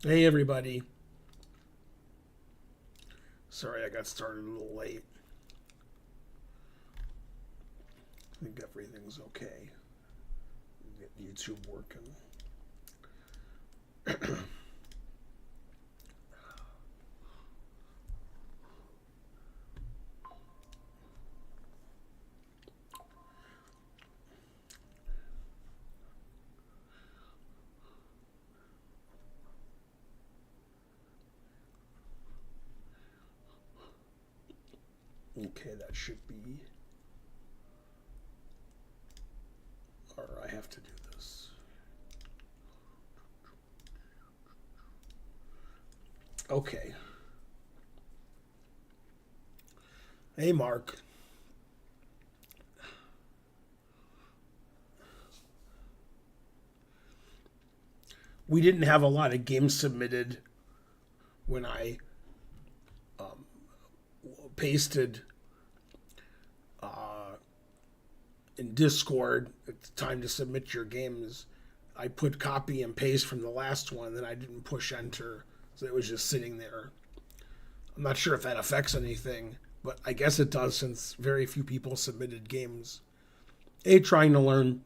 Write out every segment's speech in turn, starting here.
Hey, everybody. Sorry I got started a little late. I think everything's okay. Get YouTube working. Okay, that should be. Or I have to do this. Okay. Hey, Mark. We didn't have a lot of games submitted when I pasted in Discord. It's time to submit your games. I put copy and paste from the last one, then I didn't push enter, so it was just sitting there. I'm not sure if that affects anything, but I guess it does since very few people submitted games. Trying to learn.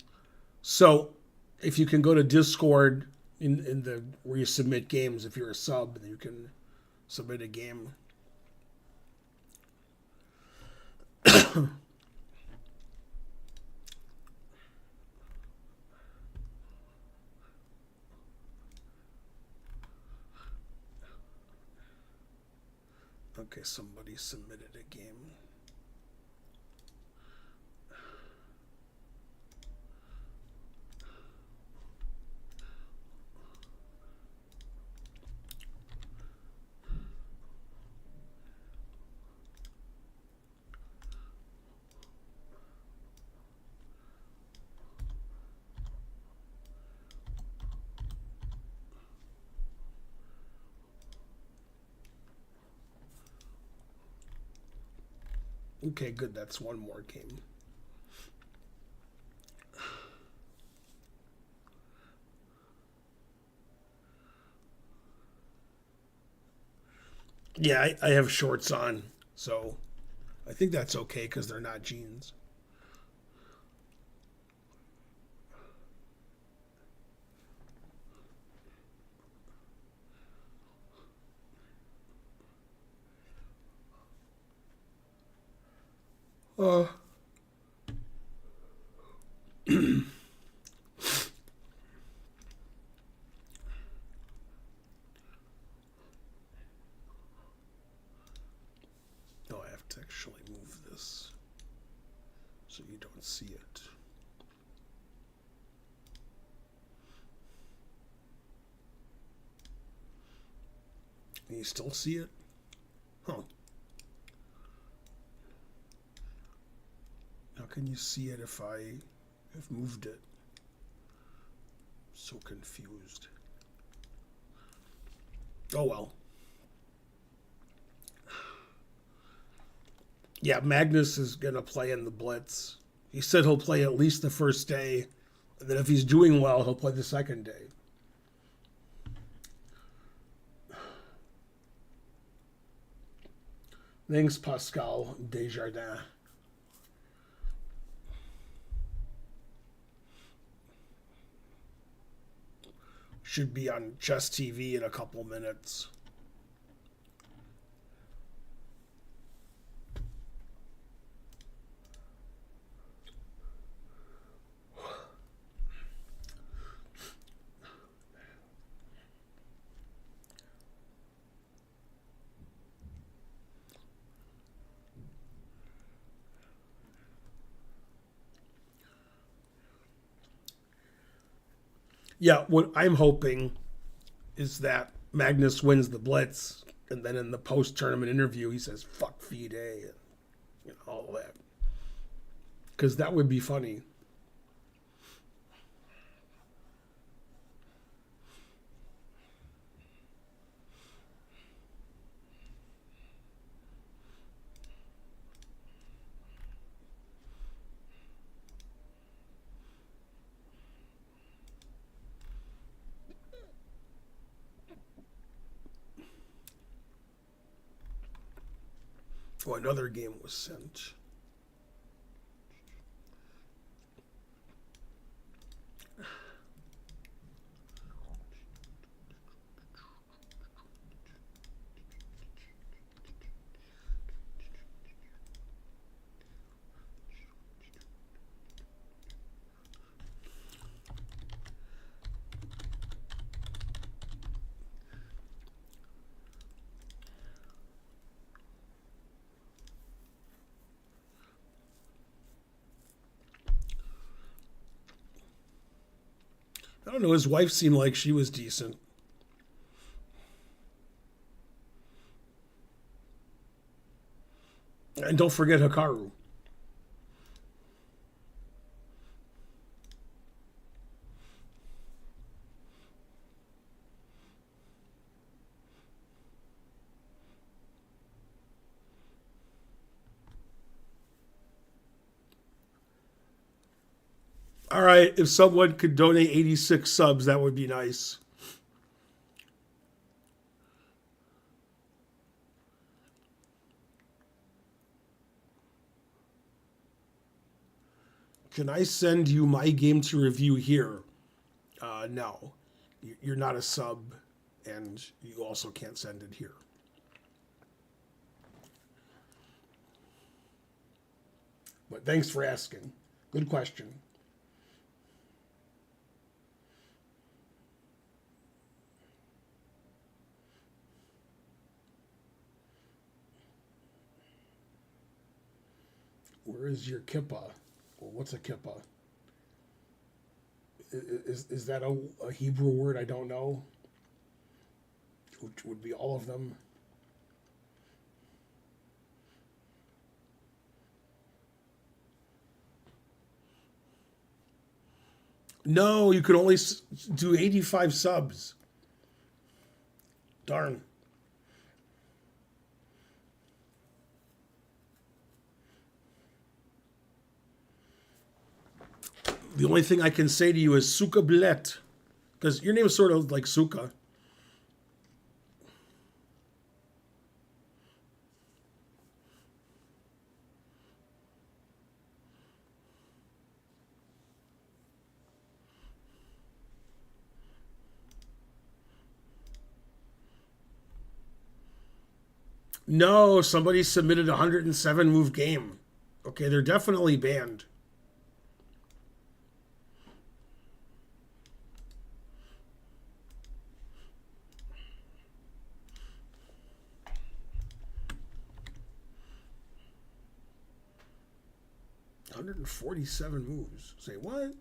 So if you can go to Discord in the where you submit games, if you're a sub, then you can submit a game. Okay, somebody submitted a game. Okay, good. That's one more game. Yeah, I have shorts on, so I think that's okay because they're not jeans. Uh, no, I have to actually move this so you don't see it. Can you still see it? Huh. How can you see it if I have moved it? So confused. Oh well. Yeah, Magnus is going to play in the Blitz. He said he'll play at least the first day, and then if he's doing well, he'll play the second day. Thanks, Pascal Desjardins. Should be on Chess TV in a couple minutes. Yeah, what I'm hoping is that Magnus wins the Blitz, and then in the post tournament interview, he says, fuck FIDE, and all that. Because that would be funny. Oh, another game was sent. I don't know. His wife seemed like she was decent. And don't forget Hikaru. All right, if someone could donate 86 subs, that would be nice. Can I send you my game to review here? No. You're not a sub, and you also can't send it here. But thanks for asking. Good question. Where is your kippa? Well, what's a kippa? Is that a Hebrew word I don't know? Which would be all of them. No, you could only do 85 subs. Darn. The only thing I can say to you is Suka Bilet. Because your name is sort of like Suka. No, somebody submitted a 107 move game. Okay, they're definitely banned. $147 moves. Say what?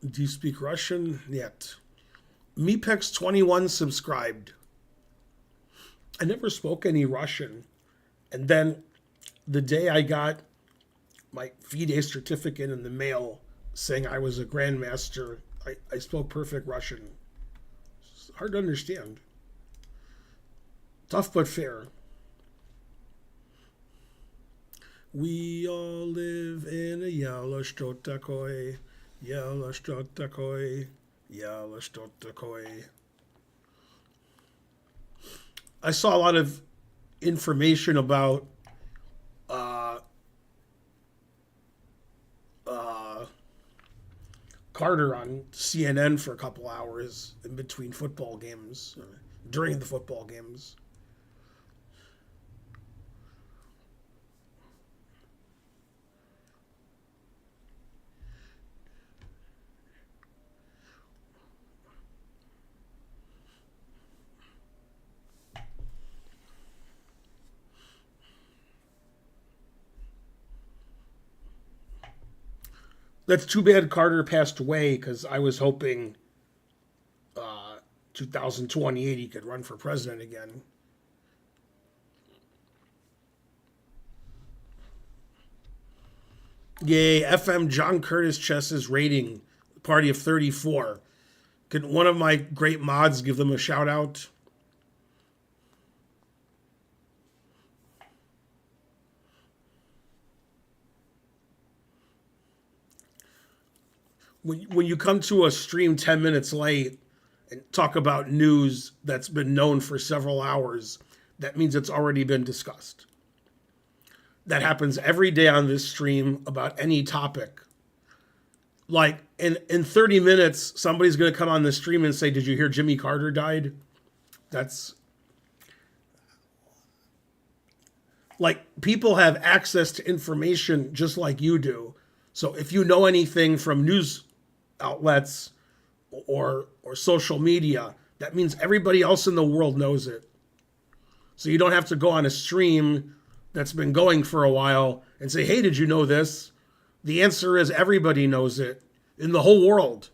Do you speak Russian? Yet. Mepex21 subscribed. I never spoke any Russian. And then the day I got my FIDE certificate in the mail saying I was a grandmaster, I spoke perfect Russian. It's hard to understand. Tough but fair. We all live in a Yalashtotakoi, Yalashtotakoi, Yalashtotakoi. I saw a lot of information about Carter on CNN for a couple hours in between football games, during the football games. That's too bad Carter passed away because I was hoping 2028 he could run for president again. Yay, FM John Curtis Chess's rating, party of 34. Can one of my great mods give them a shout out? When you come to a stream 10 minutes late and talk about news that's been known for several hours, that means it's already been discussed. That happens every day on this stream about any topic. Like in 30 minutes, somebody's going to come on the stream and say, "Did you hear Jimmy Carter died?" That's like, people have access to information just like you do. So if you know anything from news outlets or social media, that means everybody else in the world knows it. So you don't have to go on a stream that's been going for a while and say, "Hey, did you know this?" The answer is everybody knows it in the whole world.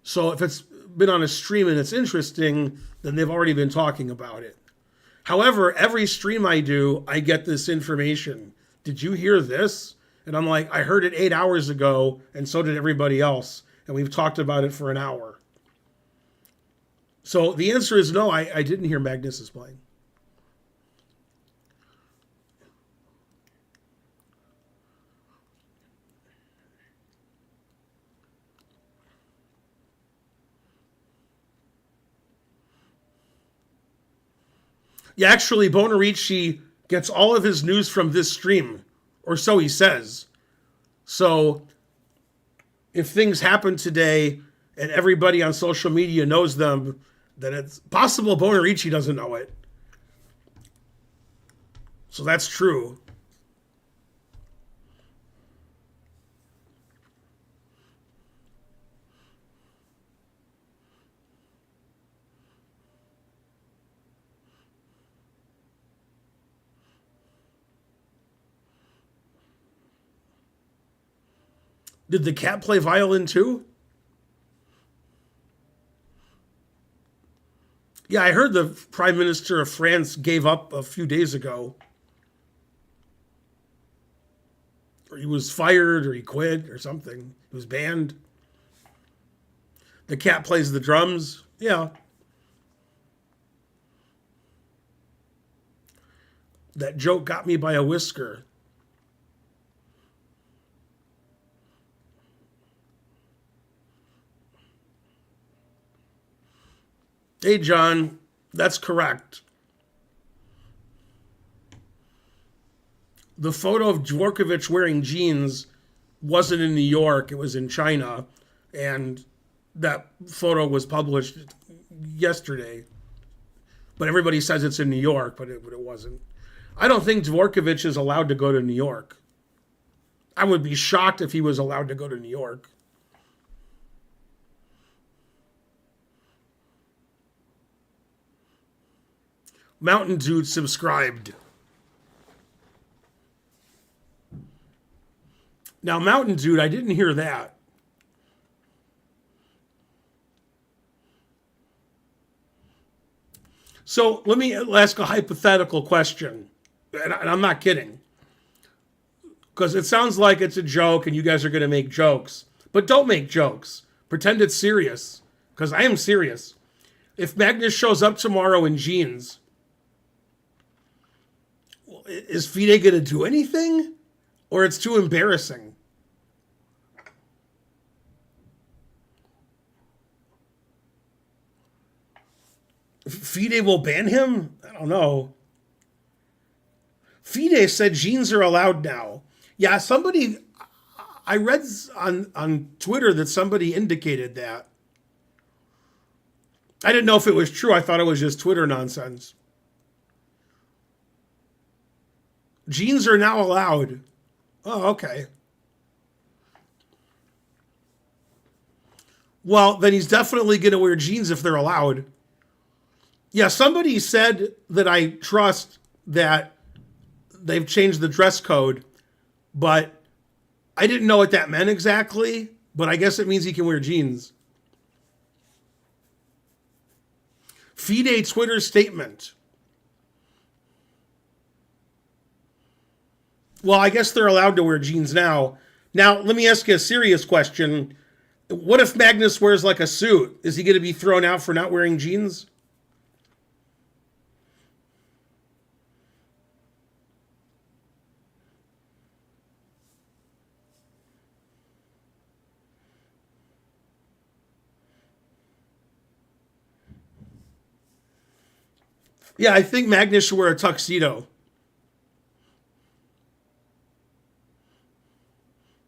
So if it's been on a stream and it's interesting, then they've already been talking about it. However, every stream I do, I get this information. "Did you hear this?" And I'm like, "I heard it 8 hours ago, and so did everybody else. And we've talked about it for an hour." So the answer is no, I didn't hear Magnus is playing. Yeah, actually, Bonarici gets all of his news from this stream, or so he says. So if things happen today and everybody on social media knows them, then it's possible Bonarici doesn't know it. So that's true. Did the cat play violin too? Yeah, I heard the Prime Minister of France gave up a few days ago. Or he was fired, or he quit, or something. He was banned. The cat plays the drums. Yeah. That joke got me by a whisker. Hey, John, that's correct. The photo of Djokovic wearing jeans wasn't in New York, it was in China. And that photo was published yesterday. But everybody says it's in New York, but it wasn't. I don't think Djokovic is allowed to go to New York. I would be shocked if he was allowed to go to New York. Mountain Dude subscribed. Now, Mountain Dude, I didn't hear that. So let me ask a hypothetical question. And I'm not kidding. Because it sounds like it's a joke and you guys are going to make jokes. But don't make jokes. Pretend it's serious. Because I am serious. If Magnus shows up tomorrow in jeans, is FIDE going to do anything? Or it's too embarrassing? FIDE will ban him? I don't know. FIDE said jeans are allowed now. Yeah, somebody, I read on Twitter that somebody indicated that. I didn't know if it was true. I thought it was just Twitter nonsense. Jeans are now allowed. Oh, okay. Well, then he's definitely going to wear jeans if they're allowed. Yeah, somebody said that I trust that they've changed the dress code, but I didn't know what that meant exactly, but I guess it means he can wear jeans. FIDE Twitter statement. Well, I guess they're allowed to wear jeans now. Now, let me ask you a serious question. What if Magnus wears like a suit? Is he going to be thrown out for not wearing jeans? Yeah, I think Magnus should wear a tuxedo.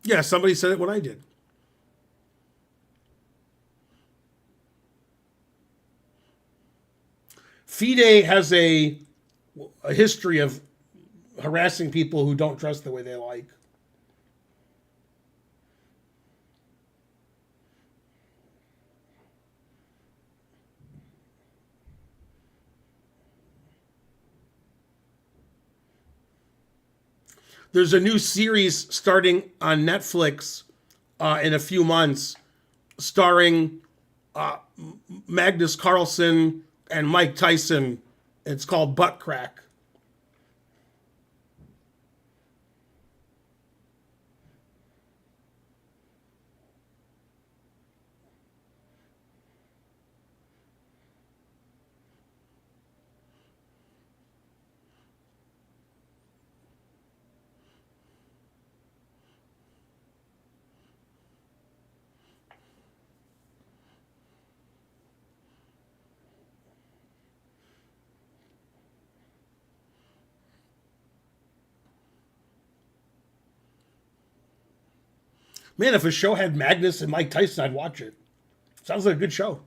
Yeah, somebody said it when I did. FIDE has a history of harassing people who don't dress the way they like. There's a new series starting on Netflix in a few months, starring Magnus Carlsen and Mike Tyson. It's called Butt Crack. Man, if a show had Magnus and Mike Tyson, I'd watch it. Sounds like a good show.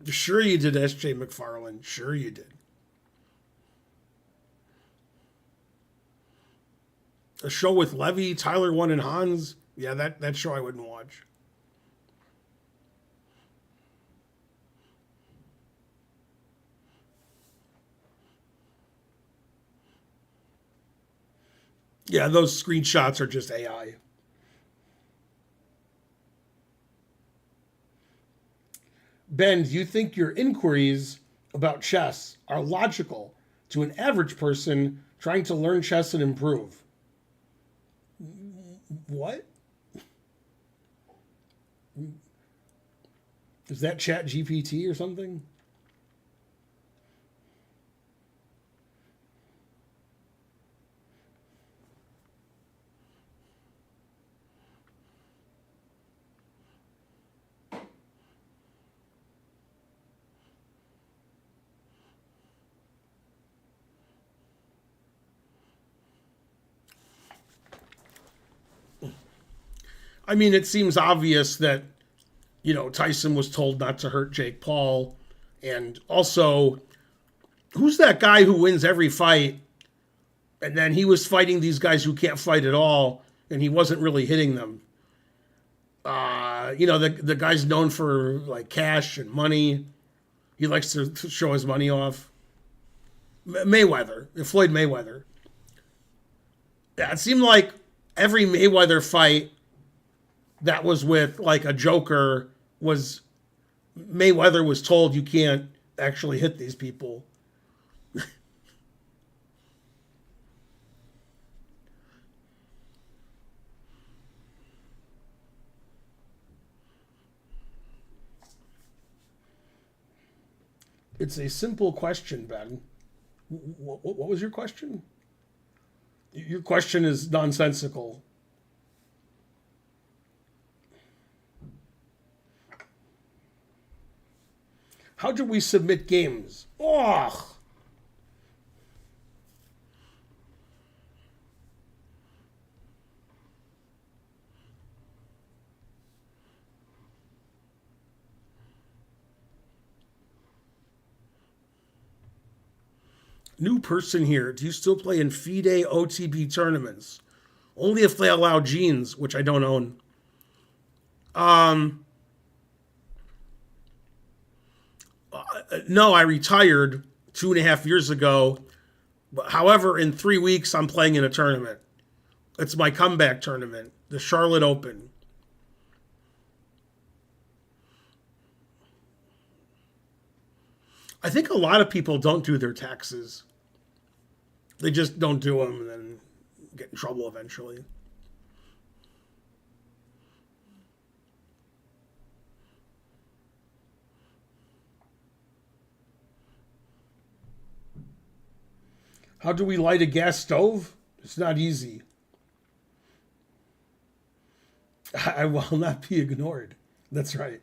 Sure you did, S.J. McFarlane. Sure you did. A show with Levy, Tyler One, and Hans. Yeah, that show I wouldn't watch. Yeah, those screenshots are just AI. Ben, do you think your inquiries about chess are logical to an average person trying to learn chess and improve? What? Is that Chat GPT or something? I mean, it seems obvious that, Tyson was told not to hurt Jake Paul. And also, who's that guy who wins every fight? And then he was fighting these guys who can't fight at all, and he wasn't really hitting them. The guy's known for like cash and money. He likes to show his money off. Mayweather, Floyd Mayweather. Yeah, it seemed like every Mayweather fight that was with like a joker was Mayweather was told you can't actually hit these people. It's a simple question, Ben. What was your question? Your question is nonsensical. How do we submit games? Oh, New person here. Do you still play in FIDE OTB tournaments? Only if they allow jeans, which I don't own. No, I retired 2.5 years ago. However, in 3 weeks, I'm playing in a tournament. It's my comeback tournament, the Charlotte Open. I think a lot of people don't do their taxes. They just don't do them and then get in trouble eventually. How do we light a gas stove? It's not easy. I will not be ignored. That's right.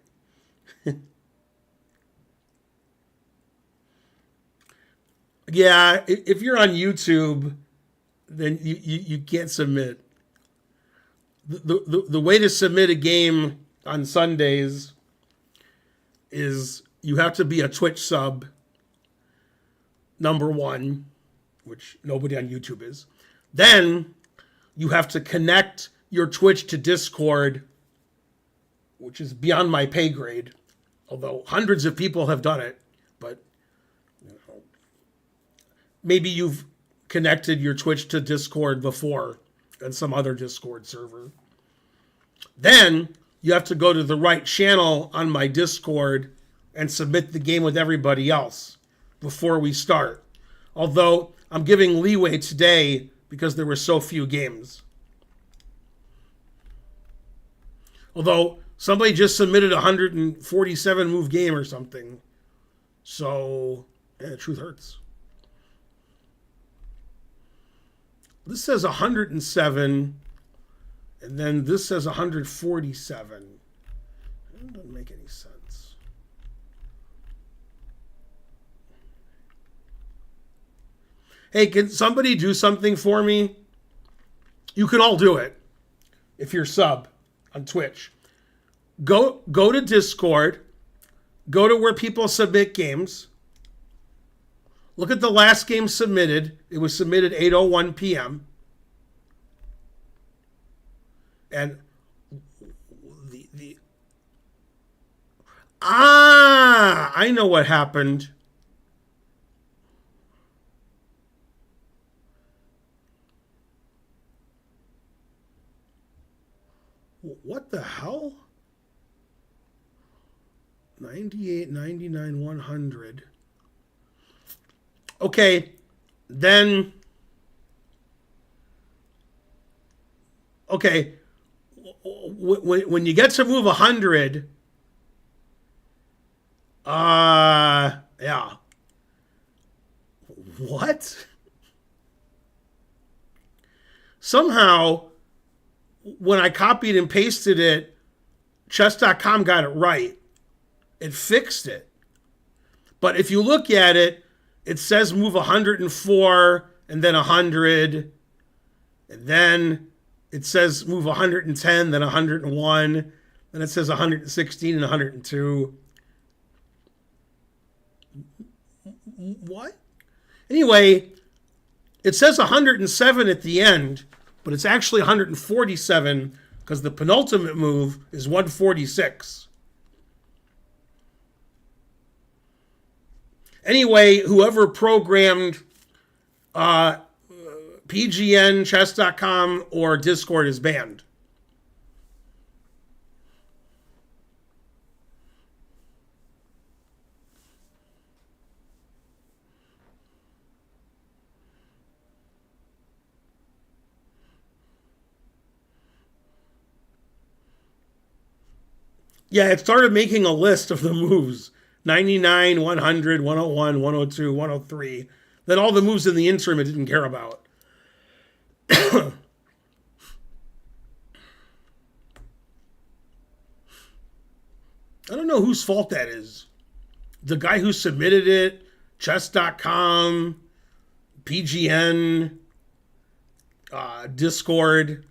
Yeah, if you're on YouTube, then you can't submit. The way to submit a game on Sundays is you have to be a Twitch sub, number one, which nobody on YouTube is. Then you have to connect your Twitch to Discord, which is beyond my pay grade, although hundreds of people have done it. But maybe you've connected your Twitch to Discord before and some other Discord server. Then you have to go to the right channel on my Discord and submit the game with everybody else before we start. Although I'm giving leeway today because there were so few games. Although somebody just submitted a 147 move game or something. So, yeah, the truth hurts. This says 107, and then this says 147. That doesn't make any sense. Hey, can somebody do something for me? You can all do it if you're sub on Twitch. Go to Discord. Go to where people submit games. Look at the last game submitted. It was submitted 8:01 p.m. And I know what happened. What the hell? 98, 99, 100. Okay, then, okay, when you get to move 100, yeah. What? Somehow, when I copied and pasted it, chess.com got it right. It fixed it. But if you look at it, it says move 104 and then 100. And then it says move 110, then 101. Then it says 116 and 102. What? Anyway, it says 107 at the end, but it's actually 147 because the penultimate move is 146. Anyway, whoever programmed PGN, chess.com, or Discord is banned. Yeah, it started making a list of the moves. 99, 100, 101, 102, 103. Then all the moves in the interim it didn't care about. I don't know whose fault that is. The guy who submitted it, chess.com, PGN, Discord.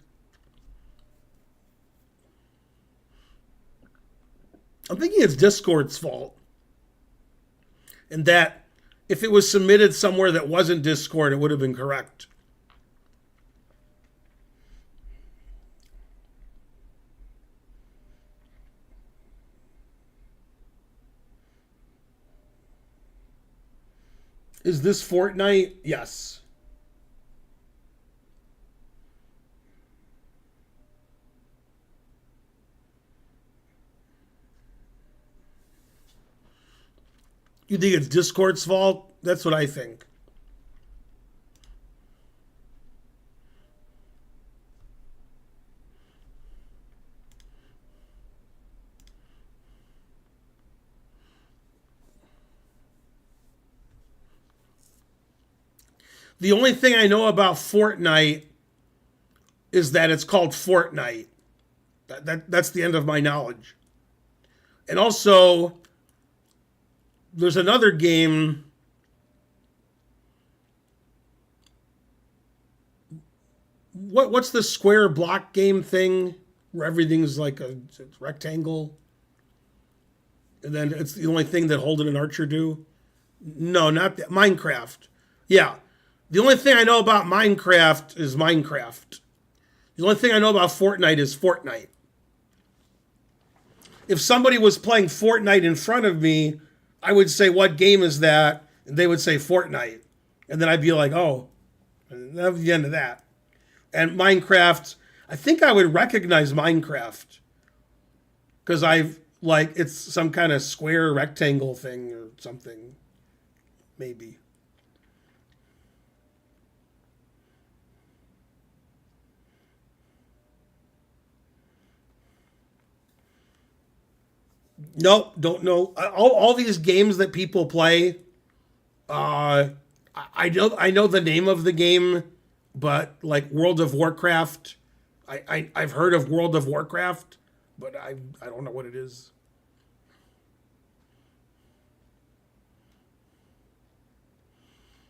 I'm thinking it's Discord's fault. And that If it was submitted somewhere that wasn't Discord, it would have been correct. Is this Fortnite? Yes. You think it's Discord's fault? That's what I think. The only thing I know about Fortnite is that it's called Fortnite. That's the end of my knowledge. And also, there's another game. What's the square block game thing where everything's like a rectangle, and then it's the only thing that Holden and Archer do? No, not that. Minecraft. Yeah, the only thing I know about Minecraft is Minecraft. The only thing I know about Fortnite is Fortnite. If somebody was playing Fortnite in front of me, I would say, "What game is that?" And they would say Fortnite, and then I'd be like, "Oh," and that was the end of that. And Minecraft, I think I would recognize Minecraft because I've like it's some kind of square rectangle thing or something, maybe. Nope, don't know. All these games that people play, uh, I know the name of the game, but like World of Warcraft, I've heard of World of Warcraft, but I don't know what it is.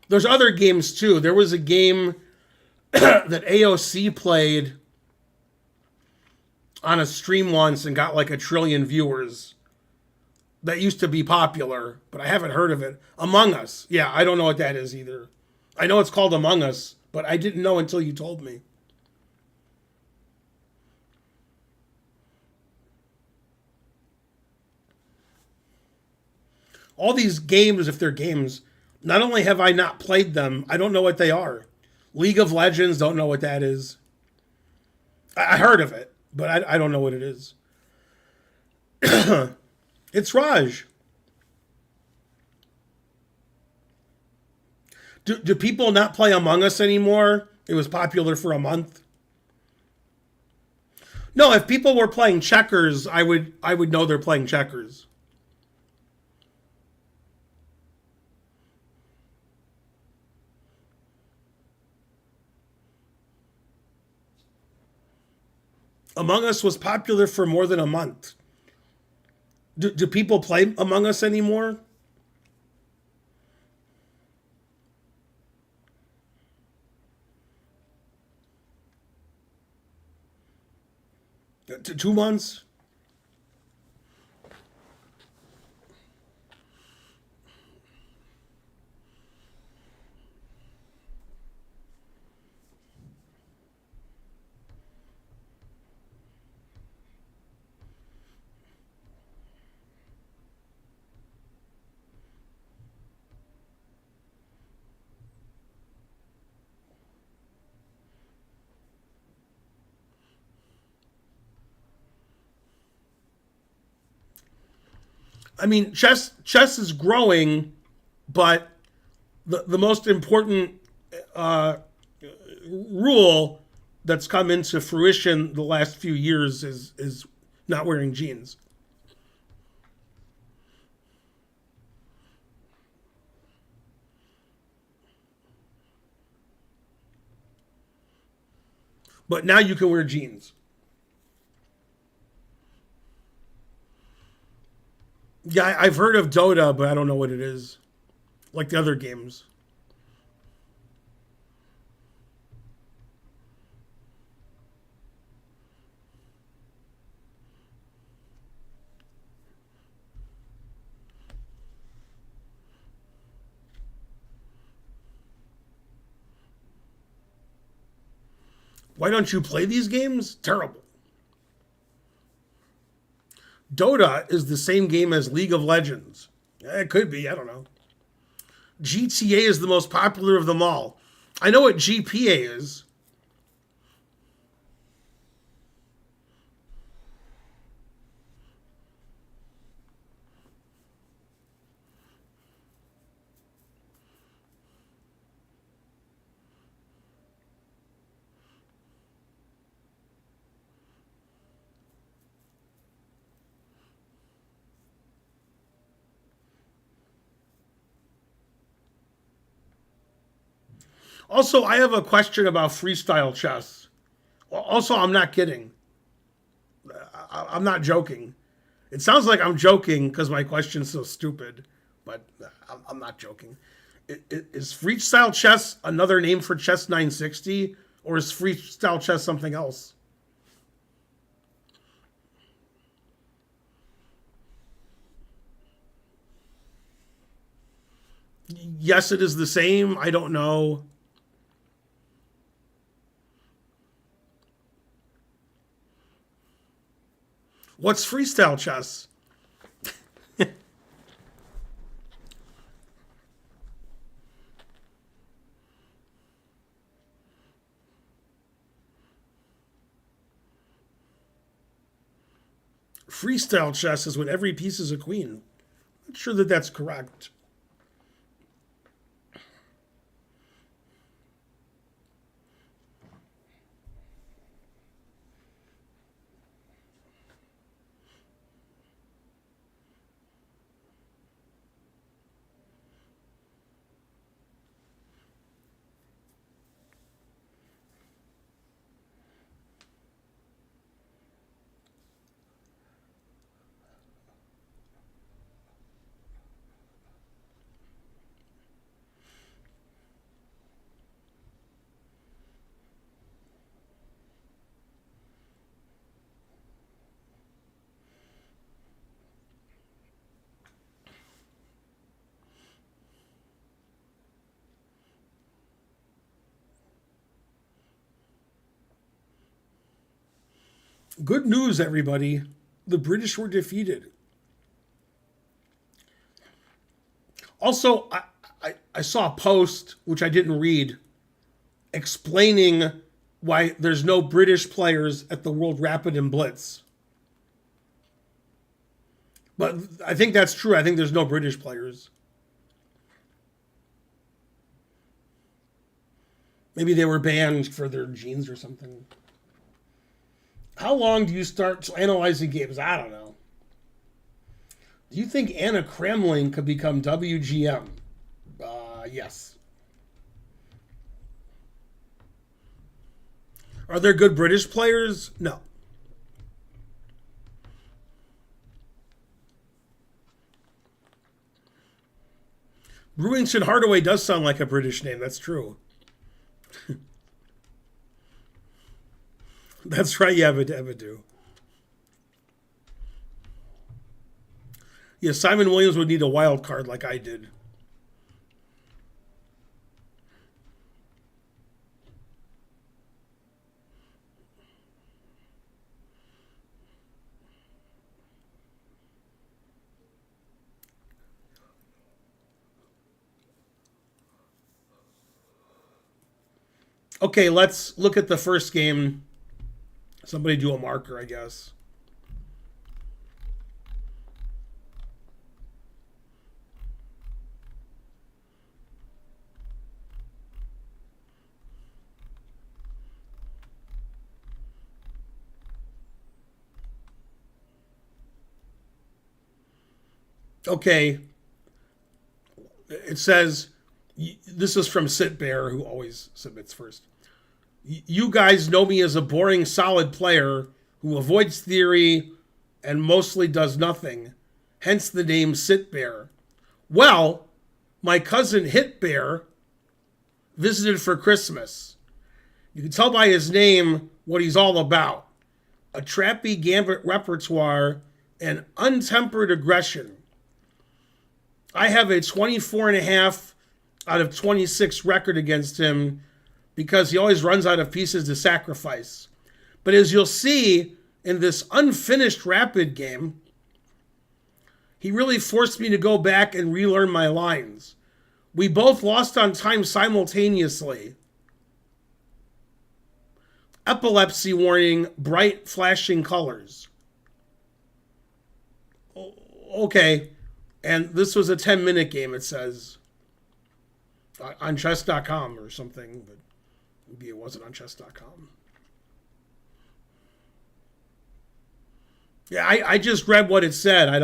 There's other games too. There was a game that AOC played on a stream once and got like a trillion viewers. That used to be popular, but I haven't heard of it. Among Us. Yeah, I don't know what that is either. I know it's called Among Us, but I didn't know until you told me. All these games, if they're games, not only have I not played them, I don't know what they are. League of Legends, don't know what that is. I heard of it, but I don't know what it is. It's Raj. Do people not play Among Us anymore? It was popular for a month. No, if people were playing checkers, I would know they're playing checkers. Among Us was popular for more than a month. Do people play Among Us anymore? 2 months? I mean, chess is growing, but the most important uh, rule that's come into fruition the last few years is not wearing jeans. But now you can wear jeans. Yeah, I've heard of Dota, but I don't know what it is. Like the other games. Why don't you play these games? Terrible. Dota is the same game as League of Legends. It could be, I don't know. GTA is the most popular of them all. I know what GPA is. Also, I have a question about freestyle chess. Also, I'm not kidding. I'm not joking. It sounds like I'm joking because my question's so stupid, but I'm not joking. Is freestyle chess another name for Chess 960, or is freestyle chess something else? Yes, it is the same. I don't know. What's freestyle chess? Freestyle chess is when every piece is a queen. I'm not sure that that's correct. Good news, everybody. The British were defeated. Also, I saw a post, which I didn't read, explaining why there's no British players at the World Rapid and Blitz. But I think that's true. I think there's no British players. Maybe they were banned for their genes or something. How long do you start analyzing games? I don't know. Do you think Anna Kramling could become WGM? Yes. Are there good British players? No. Brewington Hardaway does sound like a British name. That's true. That's right. Yeah, but do. Yeah, Simon Williams would need a wild card like I did. Okay, let's look at the first game. Somebody do a marker, I guess. Okay. It says, this is from Sit Bear, who always submits first. You guys know me as a boring, solid player who avoids theory and mostly does nothing. Hence the name Sit Bear. Well, my cousin Hit Bear visited for Christmas. You can tell by his name what he's all about. A trappy gambit repertoire and untempered aggression. I have a 24.5 out of 26 record against him, because he always runs out of pieces to sacrifice. But as you'll see in this unfinished rapid game, he really forced me to go back and relearn my lines. We both lost on time simultaneously. Epilepsy warning, bright flashing colors. Okay, and this was a 10-minute game, it says. On chess.com or something, but maybe it wasn't on chess.com. Yeah, I just read what it said. I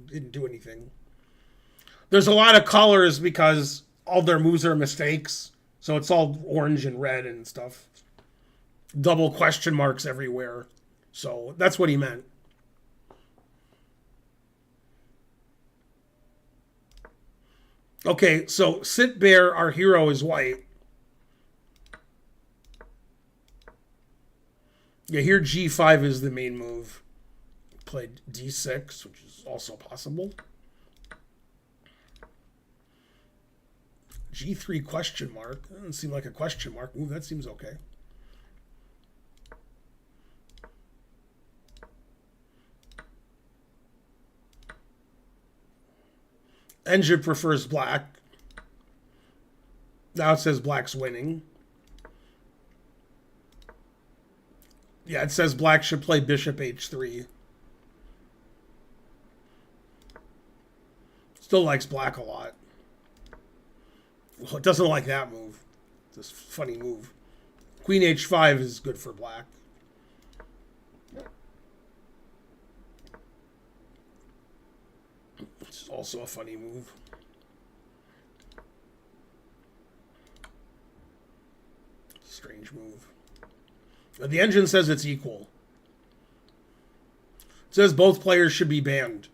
didn't do anything. There's a lot of colors because all their moves are mistakes. So it's all orange and red and stuff. Double question marks everywhere. So that's what he meant. Okay, so Sit Bear, our hero, is white. Yeah, here G5 is the main move. Played D6, which is also possible. G3 question mark. That doesn't seem like a question mark move. That seems okay. Engine prefers black. Now it says black's winning. Yeah, it says black should play bishop h3. Still likes black a lot. Well, it doesn't like that move. It's this funny move. Queen h5 is good for black. It's also a funny move. Strange move. The engine says it's equal. It says both players should be banned.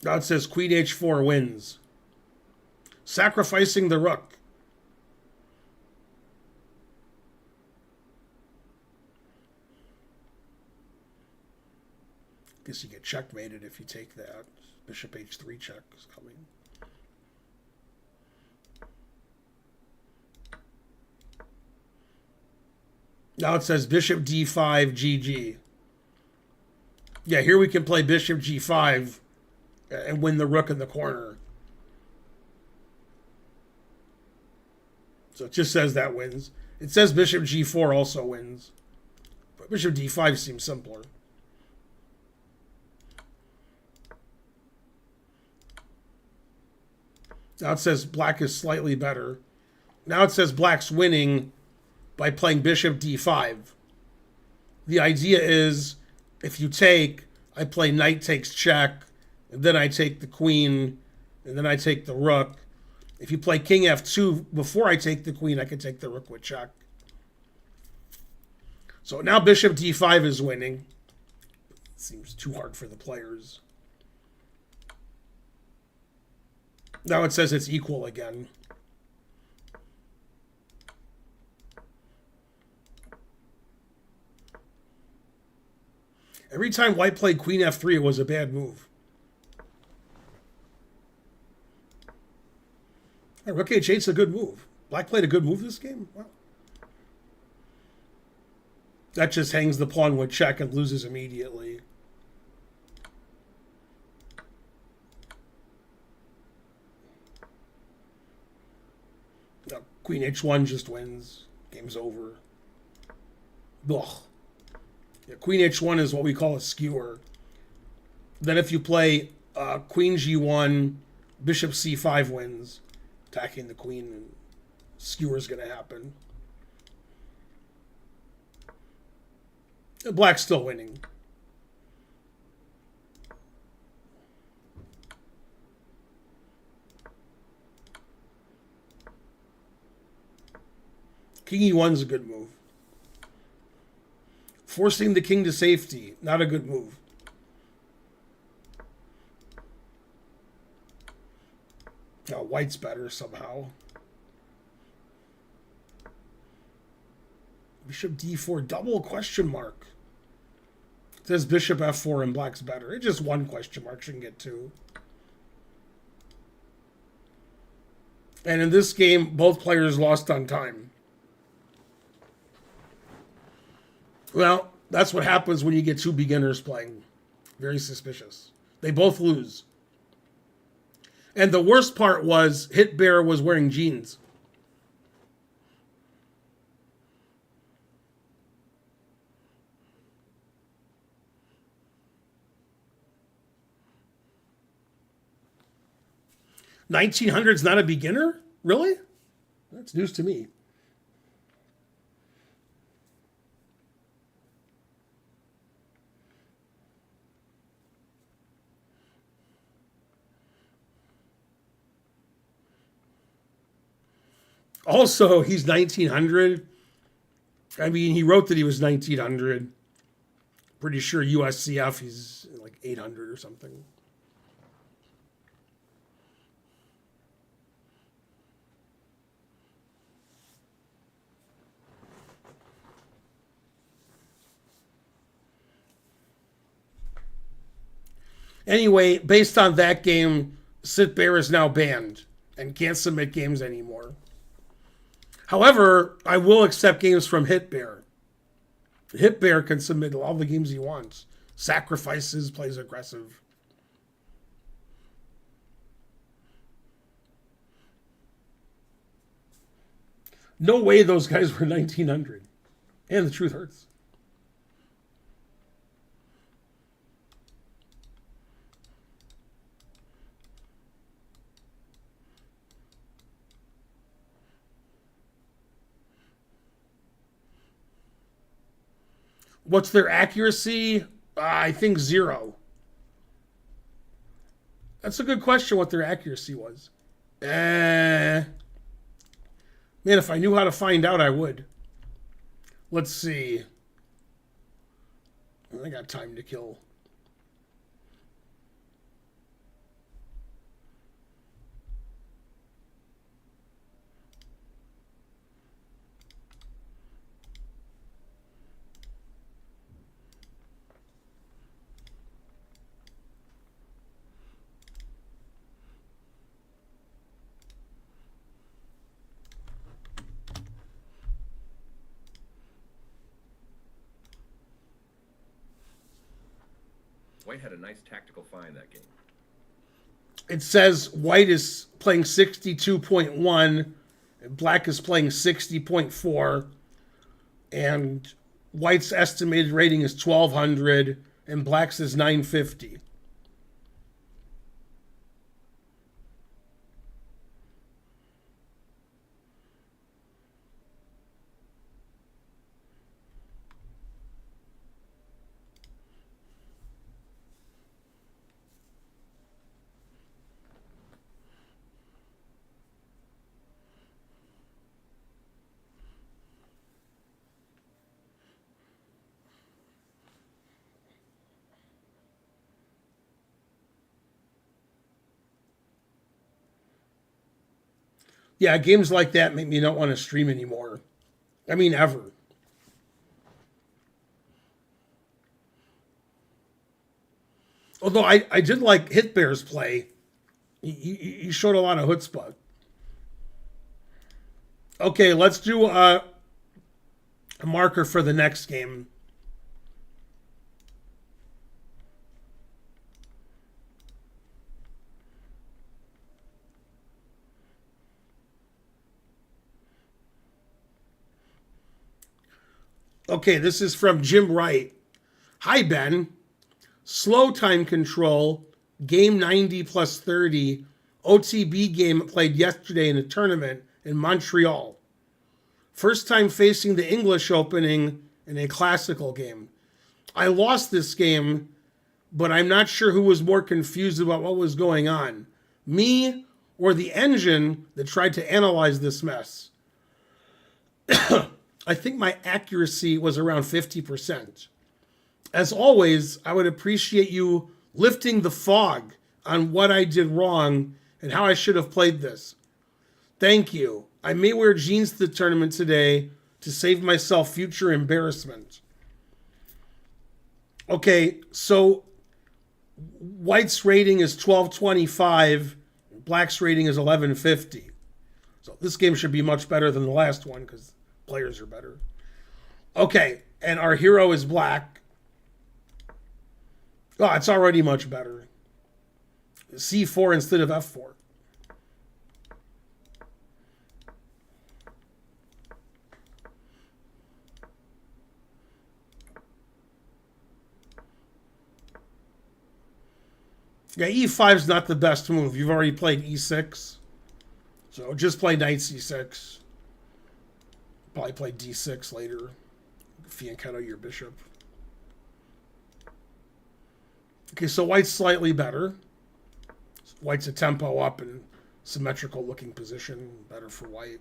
Now it says Queen h4 wins. Sacrificing the rook. Guess you get checkmated if you take that. Bishop h3 check is coming. Now it says bishop d5 GG. Yeah, here we can play bishop g5 and win the rook in the corner. So it just says that wins. It says bishop g4 also wins. But bishop d5 seems simpler. Now it says black is slightly better. Now it says black's winning by playing bishop d5. The idea is, if you take, I play knight takes check, and then I take the queen, and then I take the rook. If you play king f2 before I take the queen, I can take the rook with check. So now bishop d5 is winning. Seems too hard for the players. Now it says it's equal again. Every time white played queen f3, it was a bad move. Rook h8 is a good move. Black played a good move this game? Wow. That just hangs the pawn with check and loses immediately. No, queen h1 just wins. Game's over. Ugh. Yeah, queen h1 is what we call a skewer. Then if you play queen g1, bishop c5 wins. Attacking the queen, and skewer's going to happen. Black's still winning. King e1 is a good move. Forcing the king to safety, not a good move. No, white's better somehow. Bishop d4, double question mark. It says bishop f4 and black's better. It's just one question mark, shouldn't get two. And in this game, both players lost on time. Well, that's what happens when you get two beginners playing. Very suspicious. They both lose. And the worst part was Hit Bear was wearing jeans. $1,900's not a beginner? Really? That's news to me. Also, he's 1,900. I mean, he wrote that he was 1,900. Pretty sure USCF, he's like 800 or something. Anyway, based on that game, Sit Bear is now banned and can't submit games anymore. However, I will accept games from Hit Bear. Hit Bear can submit all the games he wants. Sacrifices, plays aggressive. No way those guys were 1,900. And the truth hurts. What's their accuracy? I think 0. That's a good question what their accuracy was. Man, if I knew how to find out, I would. Let's see. I got time to kill. White had a nice tactical find that game. It says White is playing 62.1, and Black is playing 60.4, and White's estimated rating is 1,200, and Black's is 950. Yeah, games like that make me not want to stream anymore. I mean, ever. Although I did like Hit Bear's play. He showed a lot of chutzpah. Okay, let's do a marker for the next game. Okay, this is from Jim Wright. Hi, Ben. Slow time control, game 90 plus 30, OTB game played yesterday in a tournament in Montreal. First time facing the English opening in a classical game. I lost this game, but I'm not sure who was more confused about what was going on. Me or the engine that tried to analyze this mess. I think my accuracy was around 50%. As always, I would appreciate you lifting the fog on what I did wrong and how I should have played this. Thank you. I may wear jeans to the tournament today to save myself future embarrassment. Okay, so White's rating is 1225, Black's rating is 1150. So this game should be much better than the last one because players are better. Okay, and our hero is black. Oh, it's already much better. C4 instead of F4. Yeah, E5 is not the best move. You've already played E6. So just play knight C6. Probably play D6 later. Fianchetto your bishop. Okay, so white's slightly better. White's a tempo up and symmetrical looking position. Better for white.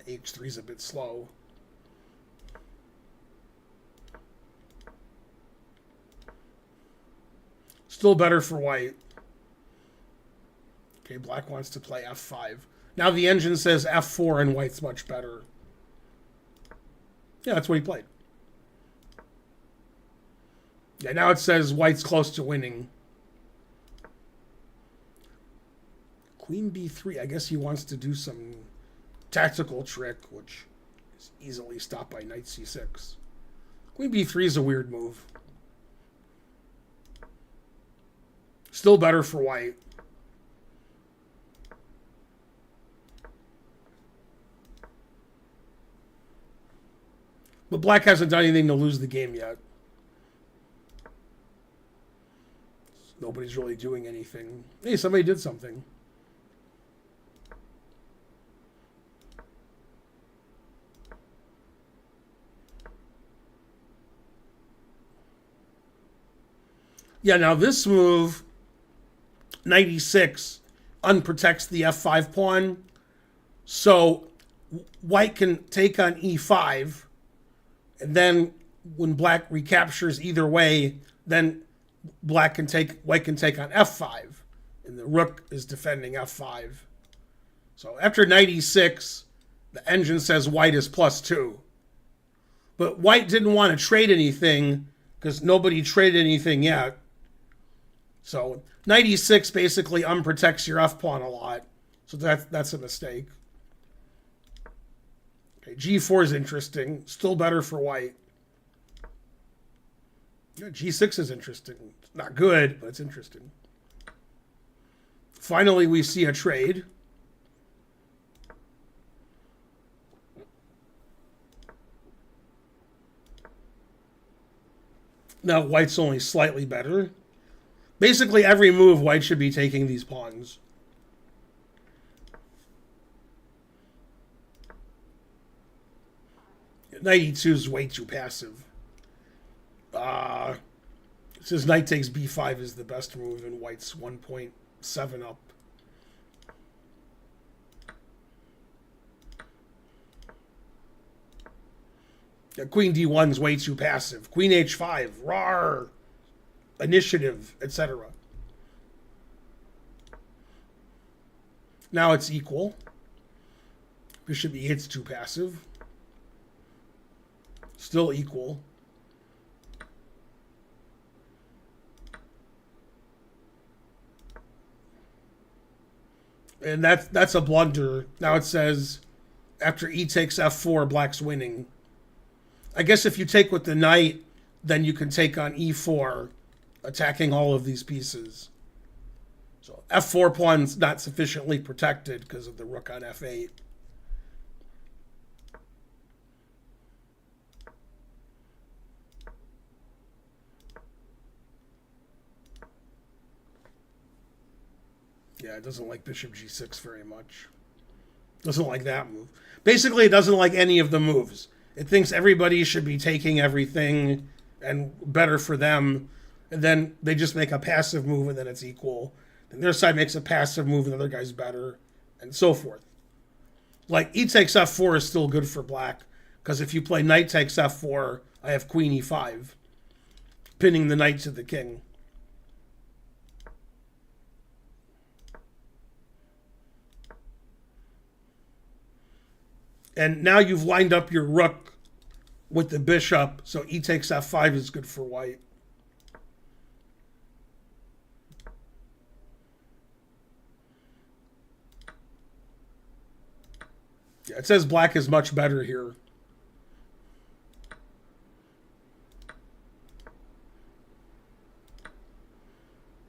H3 is a bit slow. Still better for white. Okay, black wants to play F5. Now the engine says F4 and white's much better. Yeah, that's what he played. Yeah, now it says white's close to winning. Queen B3. I guess he wants to do some tactical trick, which is easily stopped by knight C6. Queen B3 is a weird move. Still better for white. But black hasn't done anything to lose the game yet. Nobody's really doing anything. Hey, somebody did something. Yeah, now this move, knight e6, unprotects the f5 pawn. So white can take on e5, and then when black recaptures either way, then white can take on f5, and the rook is defending f5. So after knight e6, the engine says white is +2. But white didn't want to trade anything because nobody traded anything yet. So knight e6 basically unprotects your f-pawn a lot. So that's a mistake. Okay, g4 is interesting. Still better for white. Yeah, g6 is interesting. It's not good, but it's interesting. Finally, we see a trade. Now white's only slightly better. Basically, every move, white should be taking these pawns. Knight e2 is way too passive. It says knight takes b5 is the best move, and white's 1.7 up. Yeah, queen d1 is way too passive. Queen h5, rawr! Initiative, etc. Now it's equal. Bishop e8's too passive. Still equal. And that's a blunder. Now it says after e takes f4, black's winning. I guess if you take with the knight, then you can take on e4, attacking all of these pieces. So f4 pawn's not sufficiently protected because of the rook on f8. Yeah, it doesn't like bishop g6 very much. Doesn't like that move. Basically, it doesn't like any of the moves. It thinks everybody should be taking everything and better for them. And then they just make a passive move and then it's equal. Then their side makes a passive move and the other guy's better. And so forth. Like e takes f4 is still good for black. Because if you play knight takes f4, I have queen e5. Pinning the knight to the king. And now you've lined up your rook with the bishop, so e takes f5 is good for white. Yeah, it says black is much better here.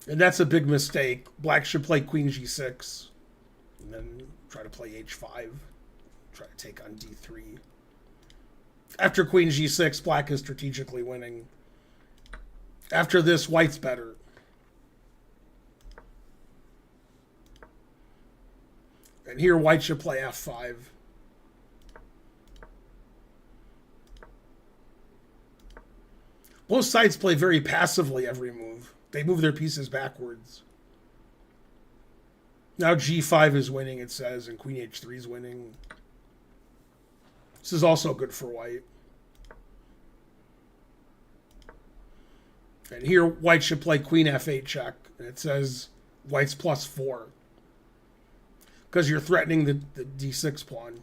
And that's a big mistake. Black should play queen g6. And then try to play h5. Try to take on d3. After queen g6, black is strategically winning. After this, white's better. And here, white should play f5. Both sides play very passively every move. They move their pieces backwards. Now g5 is winning, it says, and queen h3 is winning. This is also good for white. And here, white should play queen f8 check. And it says white's +4. Because you're threatening the d6 pawn.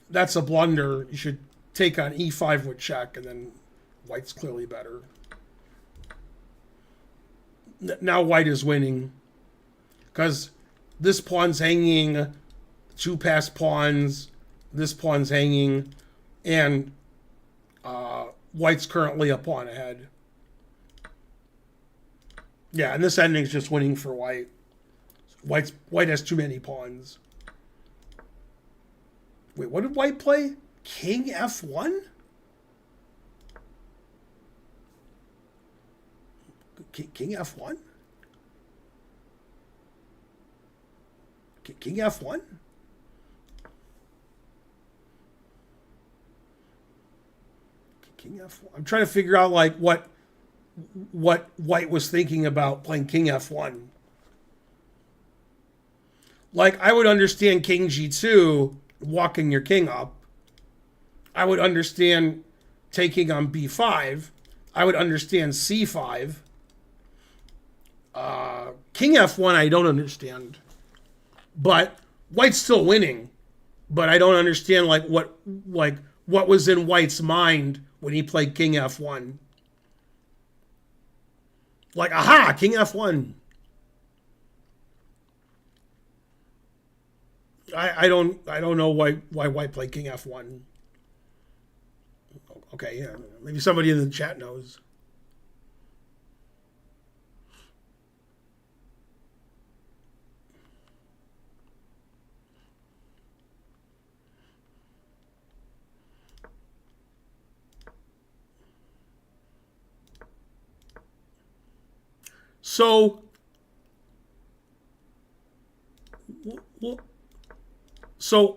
That's a blunder. You should take on e5 with check, and then white's clearly better. Now white is winning. Because this pawn's hanging, 2 passed pawns, this pawn's hanging, and white's currently a pawn ahead. Yeah, and this ending's just winning for white. White has too many pawns. Wait, what did white play? King f1? King f1? King f1? King f1. I'm trying to figure out like what white was thinking about playing king f1. Like, I would understand king g2, walking your king up. I would understand taking on b5. I would understand c5. King f1 I don't understand. But white's still winning. But I don't understand what was in white's mind when he played king f1. Like, aha, king f1. I don't know why white played king f1. Okay, yeah, maybe somebody in the chat knows. So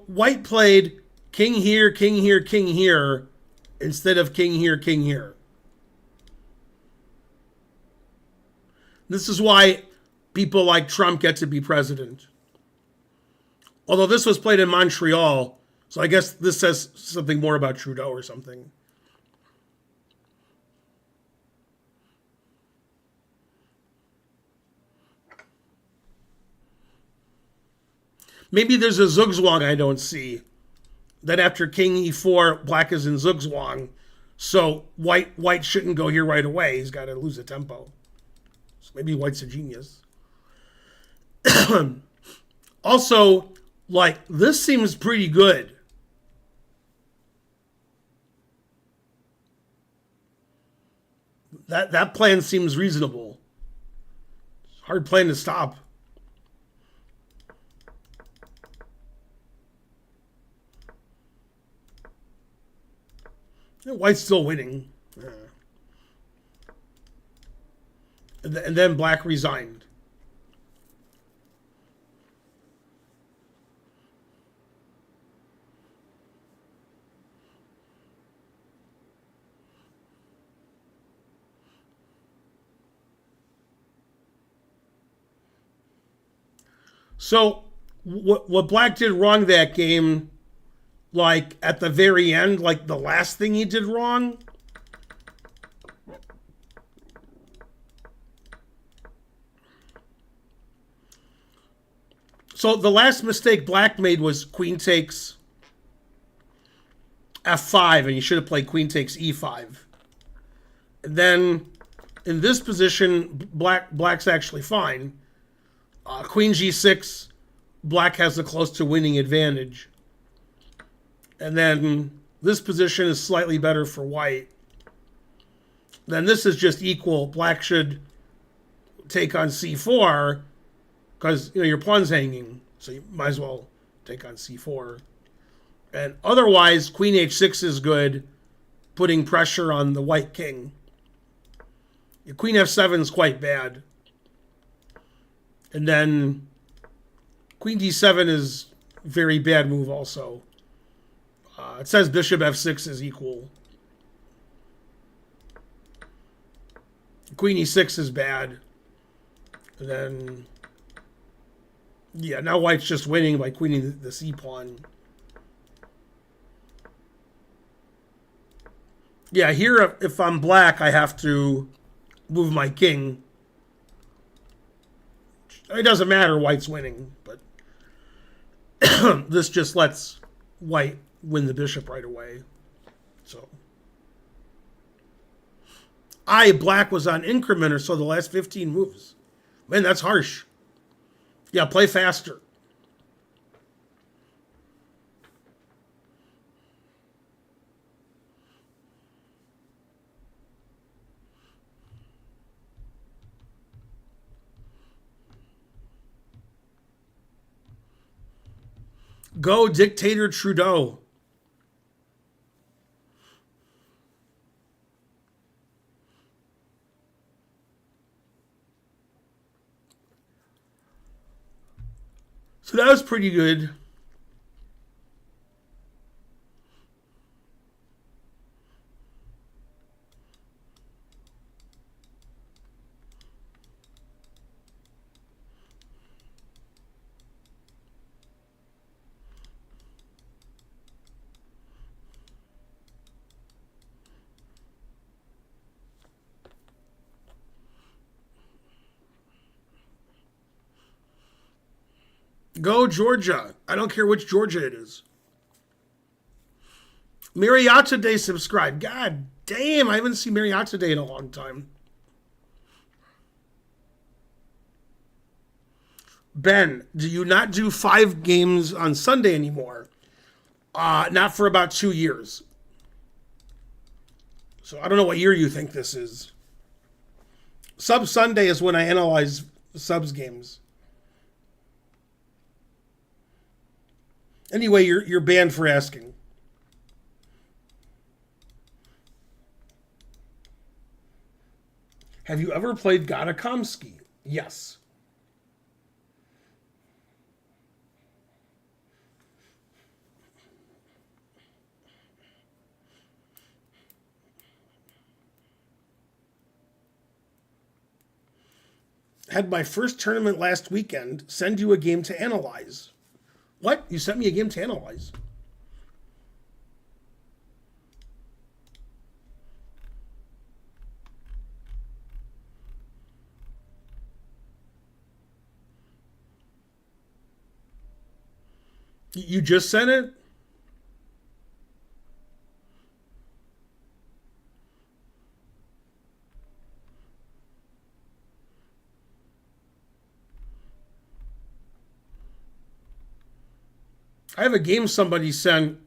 white played king here, king here, king here, instead of king here, king here. This is why people like Trump get to be president. Although this was played in Montreal, so I guess this says something more about Trudeau or something. Maybe there's a zugzwang I don't see. That after king e4, black is in zugzwang. So white shouldn't go here right away. He's got to lose a tempo. So maybe white's a genius. Also, like, this seems pretty good. That plan seems reasonable. Hard plan to stop. White's still winning. And then black resigned. So what black did wrong that game, like at the very end, like the last thing he did wrong, so the last mistake black made was queen takes f5, and he should have played queen takes e5. And then in this position, black's actually fine. Queen g6, black has a close to winning advantage. And then this position is slightly better for white. Then this is just equal. Black should take on c4 because your pawn's hanging, so you might as well take on c4. And otherwise, queen h6 is good, putting pressure on the white king. Queen f7 is quite bad. And then queen d7 is very bad move also. It says bishop f6 is equal. Queen e6 is bad. And then, yeah, now white's just winning by queening the c pawn. Yeah, here, if I'm black, I have to move my king. It doesn't matter, white's winning, but this just lets white win the bishop right away. So, black was on incrementer, so the last 15 moves. Man, that's harsh. Yeah, play faster. Go, Dictator Trudeau. So that was pretty good. Go, Georgia. I don't care which Georgia it is. Mariatta Day subscribe. God damn, I haven't seen Mariatta Day in a long time. Ben, do you not do 5 games on Sunday anymore? Not for about 2 years. So I don't know what year you think this is. Sub Sunday is when I analyze subs games. Anyway, you're banned for asking. Have you ever played Ganakomsky? Yes. Had my first tournament last weekend. Send you a game to analyze. What? You sent me a game to analyze. You just sent it? I have a game somebody sent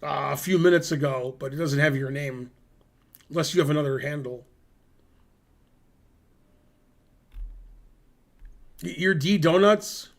a few minutes ago, but it doesn't have your name. Unless you have another handle. Your D Donuts?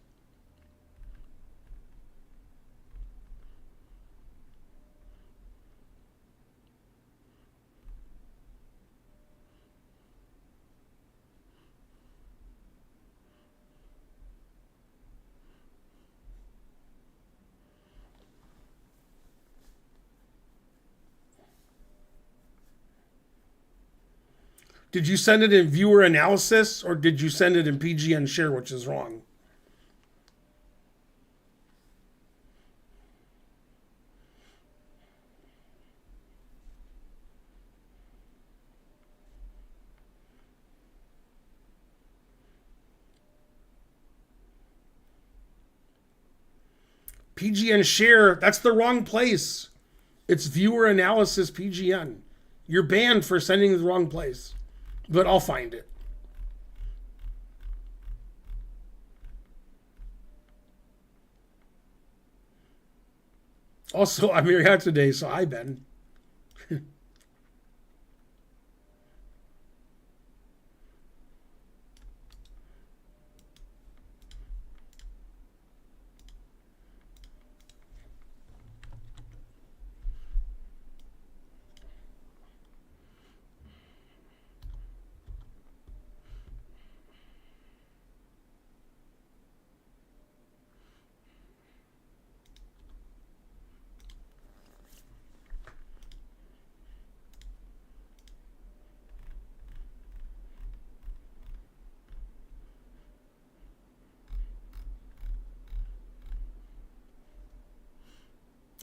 Did you send it in viewer analysis or did you send it in PGN share, which is wrong? PGN share, that's the wrong place. It's viewer analysis PGN. You're banned for sending the wrong place. But I'll find it. Also, I'm here today, so hi, Ben.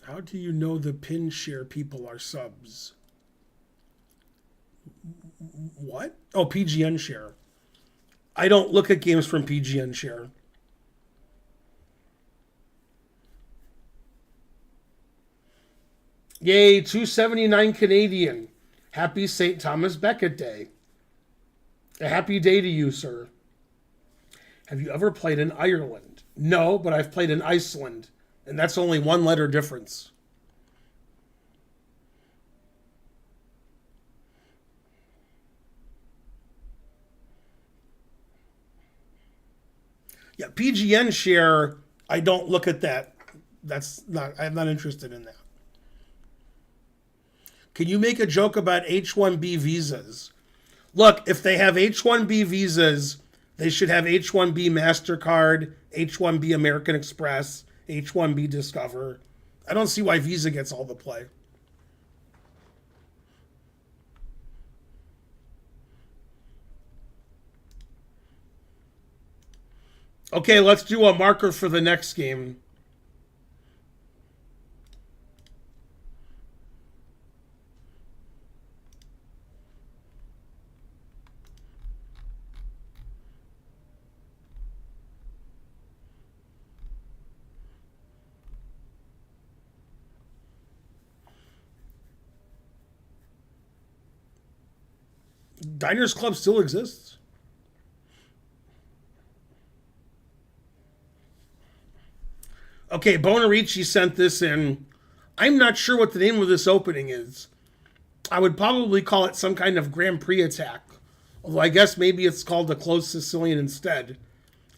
How do you know the pin share people are subs? What? Oh, PGN share. I don't look at games from PGN share. Yay, 279 Canadian. Happy St. Thomas Becket Day. A happy day to you, sir. Have you ever played in Ireland? No, but I've played in Iceland, and that's only one letter difference. Yeah, PGN share, I don't look at that. I'm not interested in that. Can you make a joke about H-1B visas? Look, if they have H-1B visas, they should have H-1B MasterCard, H-1B American Express, H-1B Discover. I don't see why Visa gets all the play. Okay, let's do a marker for the next game. Diners Club still exists. Okay, Bonarici sent this in. I'm not sure what the name of this opening is. I would probably call it some kind of Grand Prix attack. Although I guess maybe it's called the closed Sicilian instead,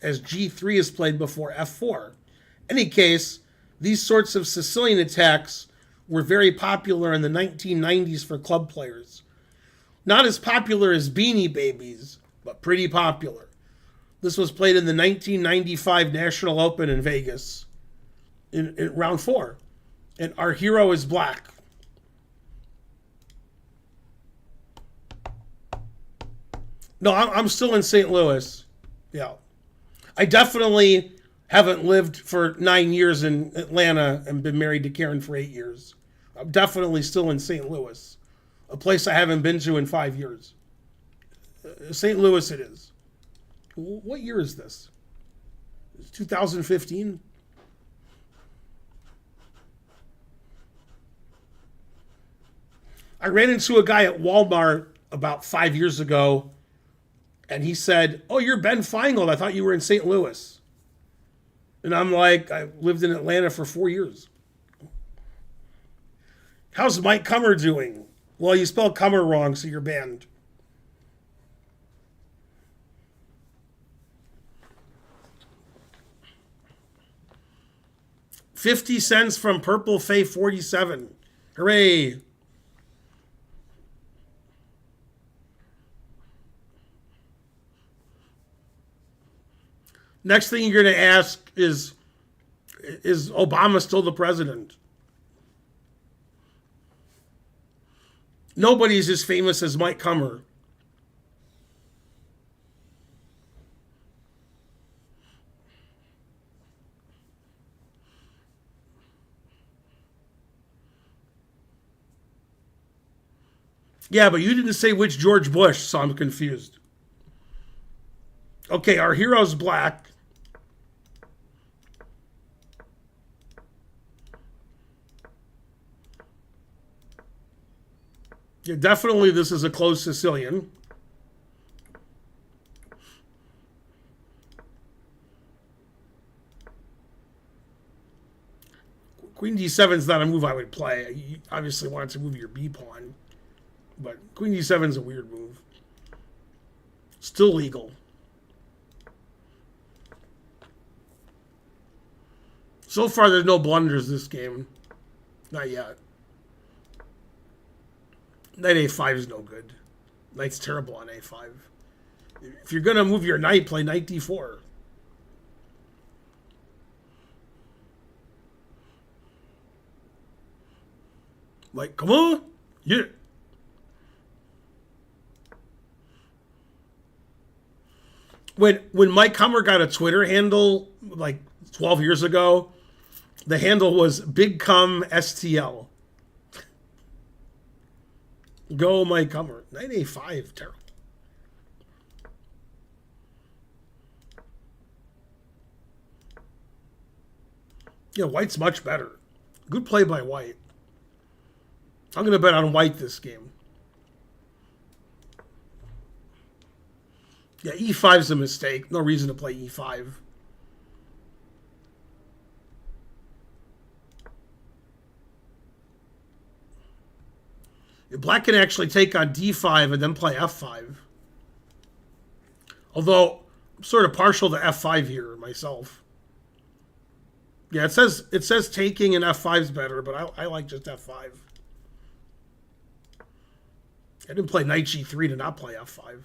as G3 is played before F4. Any case, these sorts of Sicilian attacks were very popular in the 1990s for club players. Not as popular as Beanie Babies, but pretty popular. This was played in the 1995 National Open in Vegas in round 4. And our hero is black. No, I'm still in St. Louis. Yeah. I definitely haven't lived for 9 years in Atlanta and been married to Karen for 8 years. I'm definitely still in St. Louis, a place I haven't been to in 5 years. St. Louis it is. What year is this? 2015? I ran into a guy at Walmart about 5 years ago, and he said, "Oh, you're Ben Feingold. I thought you were in St. Louis." And I'm like, "I lived in Atlanta for 4 years." How's Mike Cummer doing? Well, you spelled Cummer wrong, so you're banned. $0.50 from Purple Fay 47. Hooray. Next thing you're going to ask is Obama still the president? Nobody's as famous as Mike Cummer. Yeah, but you didn't say which George Bush, so I'm confused. Okay, our hero's black. Yeah, definitely this is a closed Sicilian. Queen d7 is not a move I would play. You obviously want to move your b pawn, but queen d7 is a weird move. Still legal. So far, there's no blunders this game. Not yet. Knight a5 is no good. Knight's terrible on a5. If you're going to move your knight, play knight d4. Like, come on. Yeah. When Mike Hummer got a Twitter handle like 12 years ago, the handle was Big Cum STL. Go Mike Hummer. Knight a5, terrible. Yeah, white's much better. Good play by white. I'm going to bet on white this game. Yeah, e5's a mistake. No reason to play e5. Black can actually take on d5 and then play f5. Although, I'm sort of partial to f5 here myself. Yeah, it says taking and f5 is better, but I like just f5. I didn't play knight g3 to not play f5.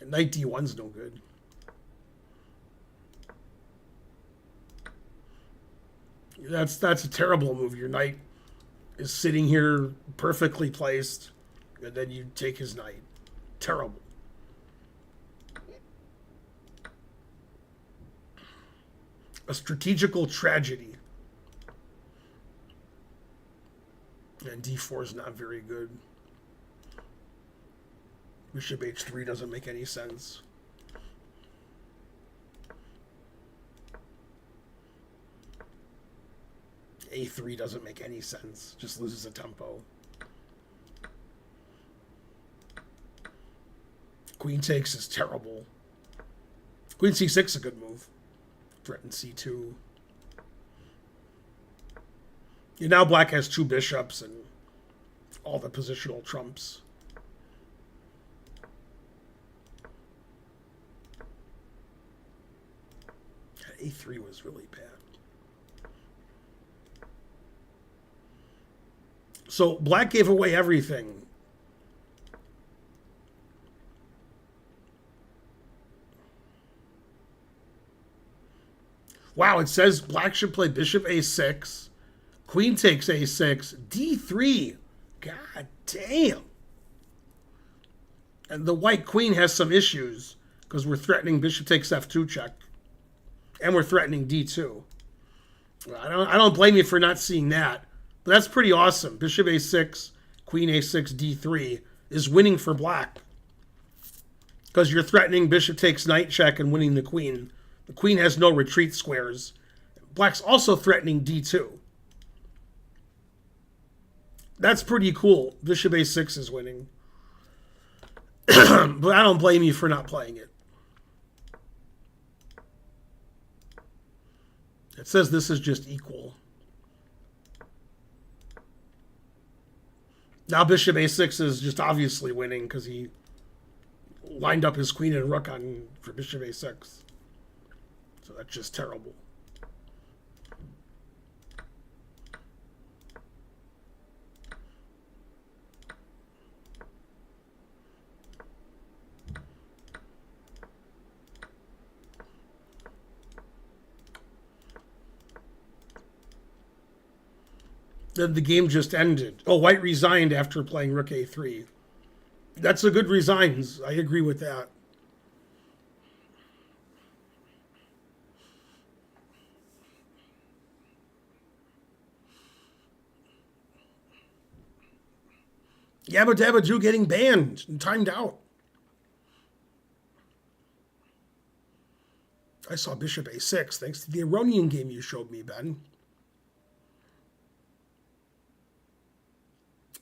And knight d1's no good. That's a terrible move. Your knight is sitting here perfectly placed, and then you take his knight. Terrible. A strategical tragedy. And d4 is not very good. Bishop h3 doesn't make any sense. a3 doesn't make any sense. Just loses a tempo. Queen takes is terrible. Queen c6 is a good move. Threaten c2. Yeah, now black has two bishops and all the positional trumps. a3 was really bad. So black gave away everything. Wow, it says black should play bishop a6, queen takes a6, d3. God damn. And the white queen has some issues because we're threatening bishop takes f2 check. And we're threatening d2. I don't blame you for not seeing that. But that's pretty awesome. Bishop a6, queen a6, d3 is winning for black. Because you're threatening bishop takes knight check and winning the queen. The queen has no retreat squares. Black's also threatening d2. That's pretty cool. Bishop a6 is winning. But I don't blame you for not playing it. It says this is just equal. Now bishop a6 is just obviously winning because he lined up his queen and rook on for bishop a6. So that's just terrible. Then the game just ended. Oh, white resigned after playing rook a3. That's a good resigns. I agree with that. Yabba Dabba Doo getting banned and timed out. I saw bishop a6 thanks to the Iranian game you showed me, Ben.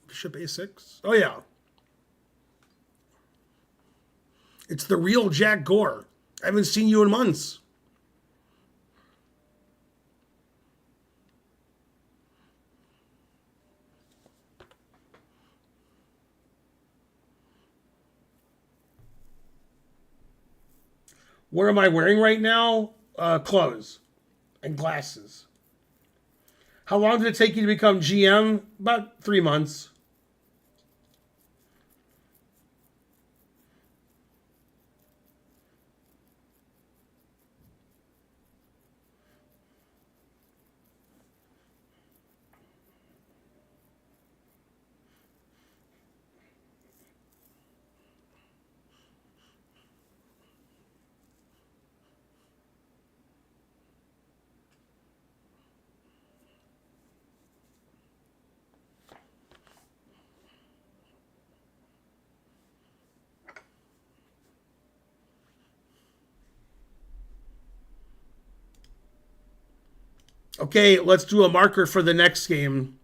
Bishop a6. Oh, yeah. It's the real Jack Gore. I haven't seen you in months. What am I wearing right now? Clothes and glasses. How long did it take you to become GM? About 3 months. Okay, let's do a marker for the next game.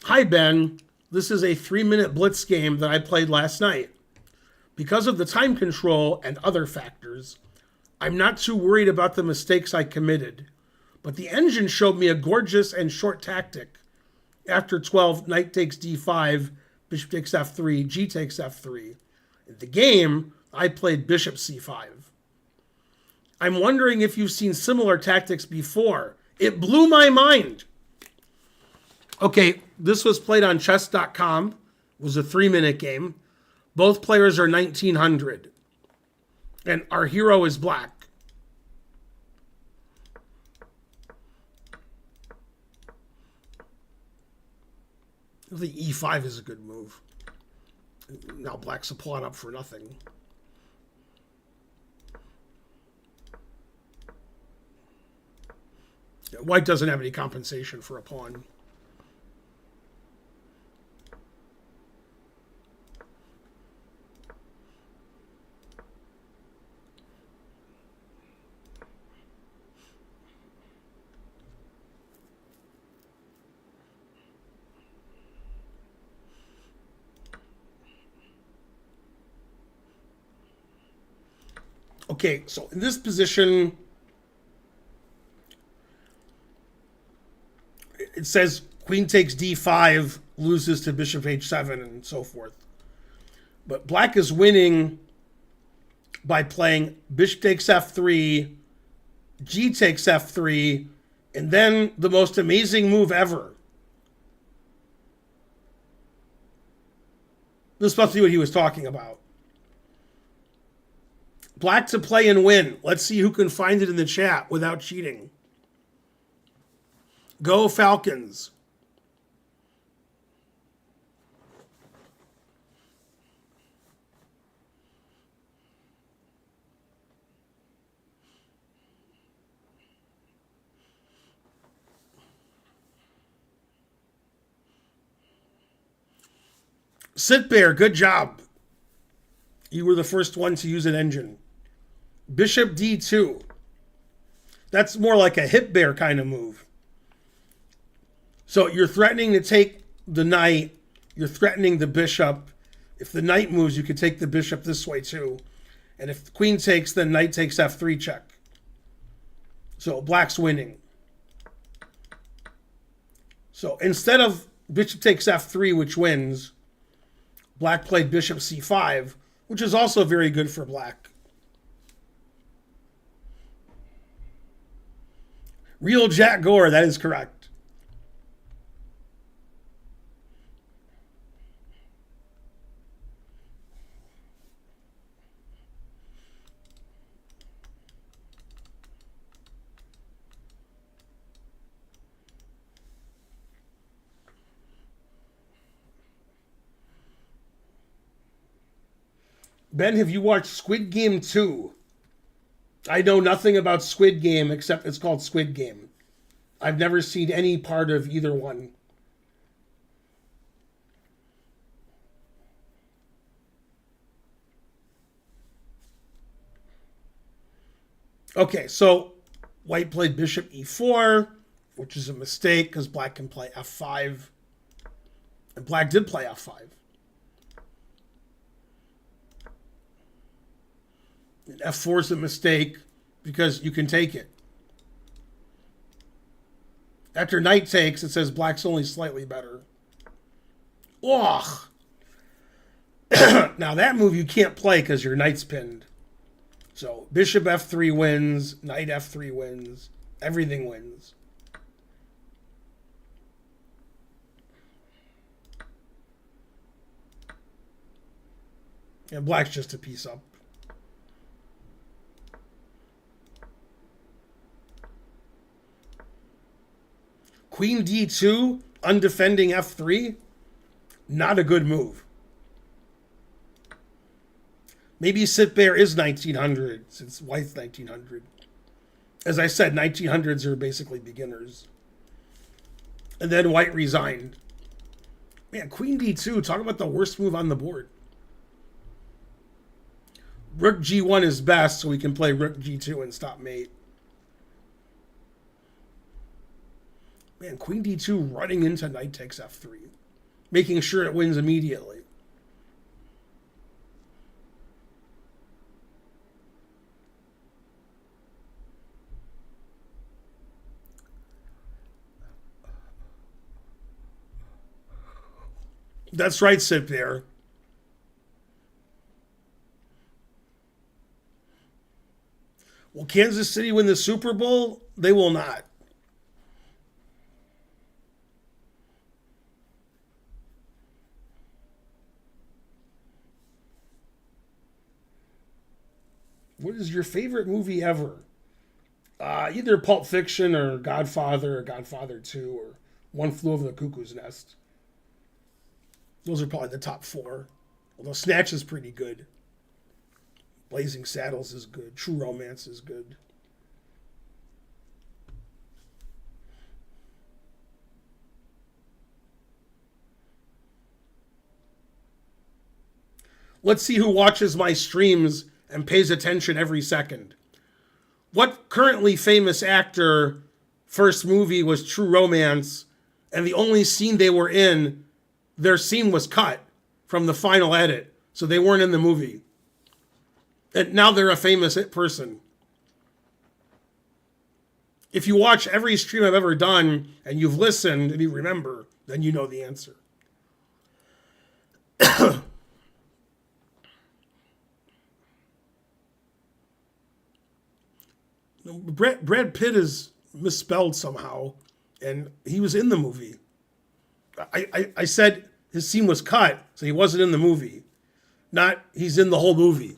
Hi, Ben. This is a 3-minute blitz game that I played last night. Because of the time control and other factors, I'm not too worried about the mistakes I committed. But the engine showed me a gorgeous and short tactic. After 12, knight takes d5, bishop takes f3, g takes f3. In the game, I played bishop c5. I'm wondering if you've seen similar tactics before. It blew my mind. Okay, this was played on chess.com. It was a 3-minute game. Both players are 1900. And our hero is black. I think e5 is a good move. Now black's a pawn up for nothing. White doesn't have any compensation for a pawn. Okay, so in this position, it says queen takes d5, loses to bishop h7, and so forth. But black is winning by playing bishop takes f3, g takes f3, and then the most amazing move ever. This must be what he was talking about. Black to play and win. Let's see who can find it in the chat without cheating. Go Falcons. Sit Bear, good job. You were the first one to use an engine. Bishop d2. That's more like a hip bear kind of move. So you're threatening to take the knight. You're threatening the bishop. If the knight moves, you could take the bishop this way too. And if the queen takes, then knight takes f3 check. So black's winning. So instead of bishop takes f3, which wins, black played bishop c5, which is also very good for black. Real Jack Gore, that is correct. Ben, have you watched Squid Game 2? I know nothing about Squid Game except it's called Squid Game. I've never seen any part of either one. Okay, so white played bishop e4, which is a mistake because black can play f5. And black did play f5. And f4 is a mistake because you can take it. After knight takes, it says black's only slightly better. Ugh. Now that move you can't play because your knight's pinned. So bishop f3 wins, knight f3 wins, everything wins. And black's just a piece up. Queen d2, undefending f3, not a good move. Maybe Sitbear is 1900, since white's 1900. As I said, 1900s are basically beginners. And then white resigned. Man, queen d2, talk about the worst move on the board. Rook g1 is best, so we can play rook g2 and stop mate. Man, queen d2 running into knight takes f3. Making sure it wins immediately. That's right, sit there. Will Kansas City win the Super Bowl? They will not. What is your favorite movie ever? Either Pulp Fiction or Godfather 2 or One Flew Over the Cuckoo's Nest. Those are probably the top 4. Although Snatch is pretty good. Blazing Saddles is good. True Romance is good. Let's see who watches my streams and pays attention every second. What currently famous actor first movie was True Romance, and the only scene they were in, their scene was cut from the final edit, so they weren't in the movie. And now they're a famous person. If you watch every stream I've ever done and you've listened and you remember, then you know the answer. Brad Pitt is misspelled somehow, and he was in the movie. I said his scene was cut, so he wasn't in the movie. Not he's in the whole movie.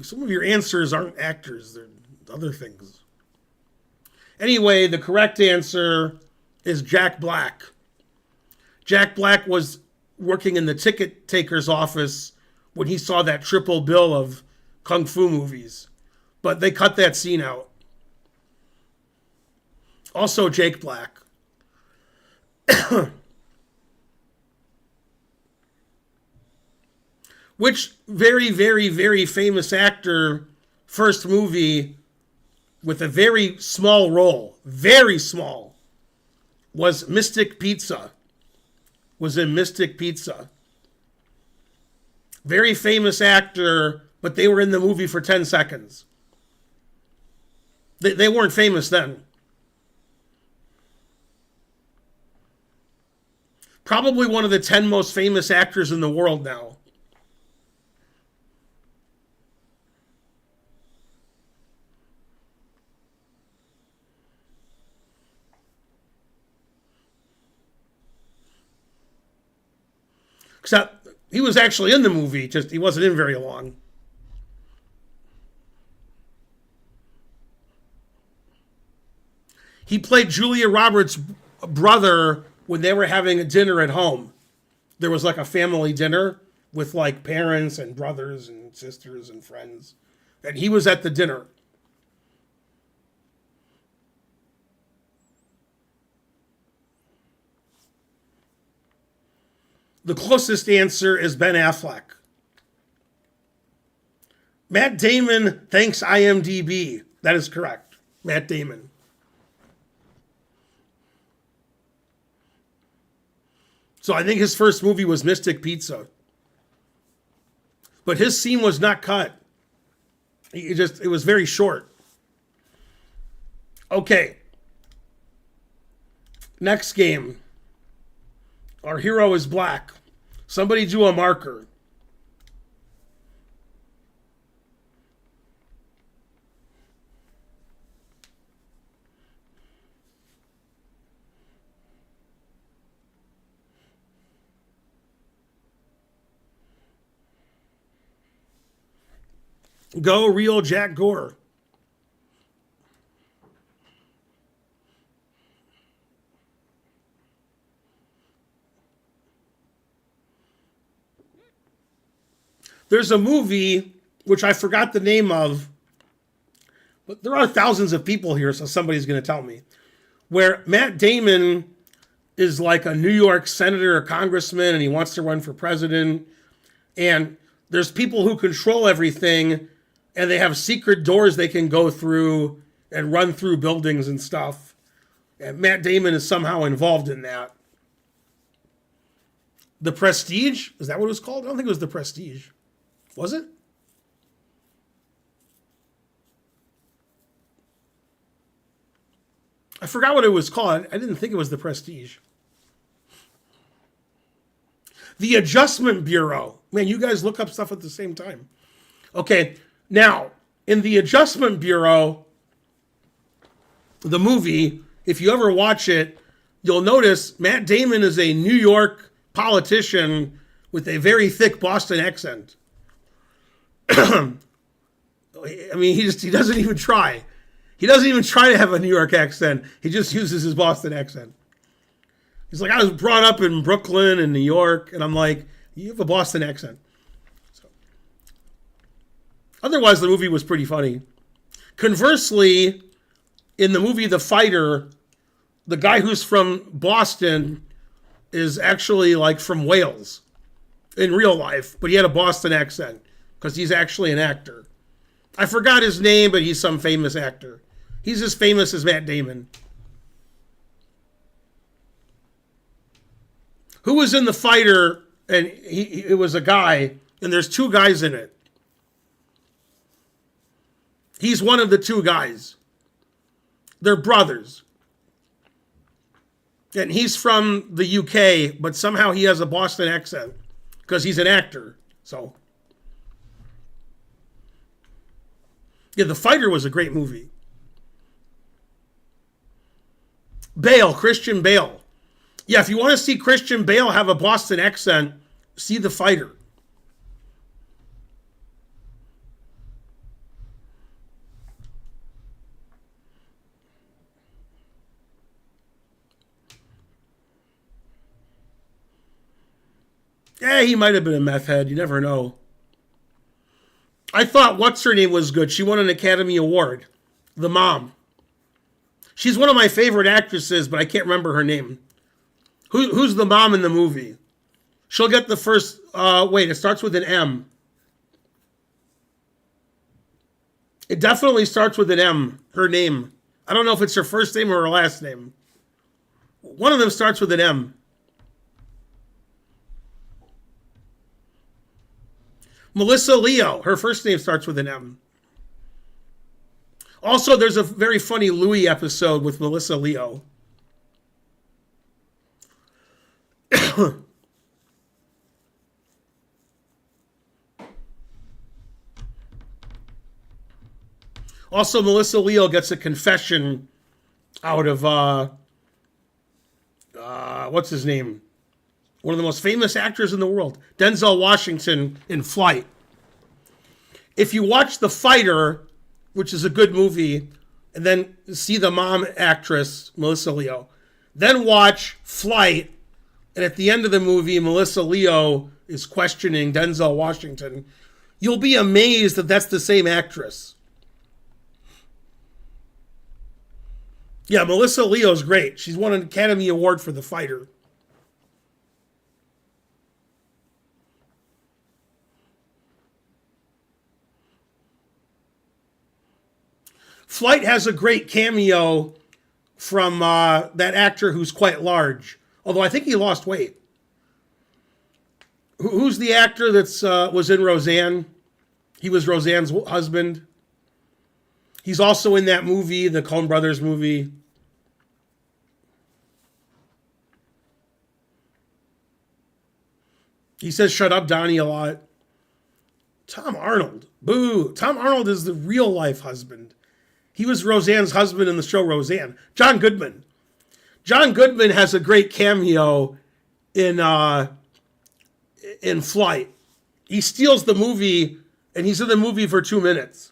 Some of your answers aren't actors, they're other things. Anyway, the correct answer is Jack Black. Jack Black was working in the ticket taker's office when he saw that triple bill of Kung Fu movies. But they cut that scene out. Also Jake Black. Which very, very, very famous actor, first movie with a very small role, very small, was Mystic Pizza. Was in Mystic Pizza. Very famous actor, but they were in the movie for 10 seconds. They weren't famous then. Probably one of the 10 most famous actors in the world now. Except he was actually in the movie, just he wasn't in very long. He played Julia Roberts' brother when they were having a dinner at home. There was like a family dinner with like parents and brothers and sisters and friends. And he was at the dinner. The closest answer is Ben Affleck. Matt Damon thanks IMDb. That is correct. Matt Damon. So I think his first movie was Mystic Pizza. But his scene was not cut. It was very short. Okay. Next game. Our hero is black. Somebody do a marker. Go, real Jack Gore. There's a movie, which I forgot the name of, but there are thousands of people here, so somebody's going to tell me, where Matt Damon is like a New York senator or congressman, and he wants to run for president, and there's people who control everything, and they have secret doors they can go through and run through buildings and stuff. And Matt Damon is somehow involved in that. The Prestige? Is that what it was called? I don't think it was The Prestige. Was it? I forgot what it was called. I didn't think it was The Prestige. The Adjustment Bureau. Man, you guys look up stuff at the same time. Okay, now, in The Adjustment Bureau, the movie, if you ever watch it, you'll notice Matt Damon is a New York politician with a very thick Boston accent. I mean, he doesn't even try. He doesn't even try to have a New York accent. He just uses his Boston accent. He's like, I was brought up in Brooklyn and New York, and I'm like, you have a Boston accent. So, otherwise, the movie was pretty funny. Conversely, in the movie The Fighter, the guy who's from Boston is actually like from Wales in real life, but he had a Boston accent because he's actually an actor. I forgot his name, but he's some famous actor. He's as famous as Matt Damon. Who was in The Fighter? And it was a guy, and there's two guys in it. He's one of the two guys. They're brothers. And he's from the UK, but somehow he has a Boston accent because he's an actor. So, yeah, The Fighter was a great movie. Bale, Christian Bale. Yeah, if you want to see Christian Bale have a Boston accent, see The Fighter. Yeah, he might have been a meth head. You never know. I thought what's her name was good. She won an Academy Award. The mom. She's one of my favorite actresses, but I can't remember her name. Who's the mom in the movie? She'll get the first... it starts with an M. It definitely starts with an M, her name. I don't know if it's her first name or her last name. One of them starts with an M. Melissa Leo. Her first name starts with an M. Also, there's a very funny Louis episode with Melissa Leo. Also, Melissa Leo gets a confession out of, what's his name? One of the most famous actors in the world, Denzel Washington in Flight. If you watch The Fighter, which is a good movie, and then see the mom actress, Melissa Leo, then watch Flight, and at the end of the movie, Melissa Leo is questioning Denzel Washington, you'll be amazed that that's the same actress. Yeah, Melissa Leo's great. She's won an Academy Award for The Fighter. Flight has a great cameo from that actor who's quite large. Although I think he lost weight. Who's the actor that's was in Roseanne? He was Roseanne's husband. He's also in that movie, the Coen Brothers movie. He says, "Shut up, Donnie," a lot. Tom Arnold. Boo. Tom Arnold is the real life husband. He was Roseanne's husband in the show Roseanne. John Goodman. John Goodman has a great cameo in Flight. He steals the movie, and he's in the movie for 2 minutes.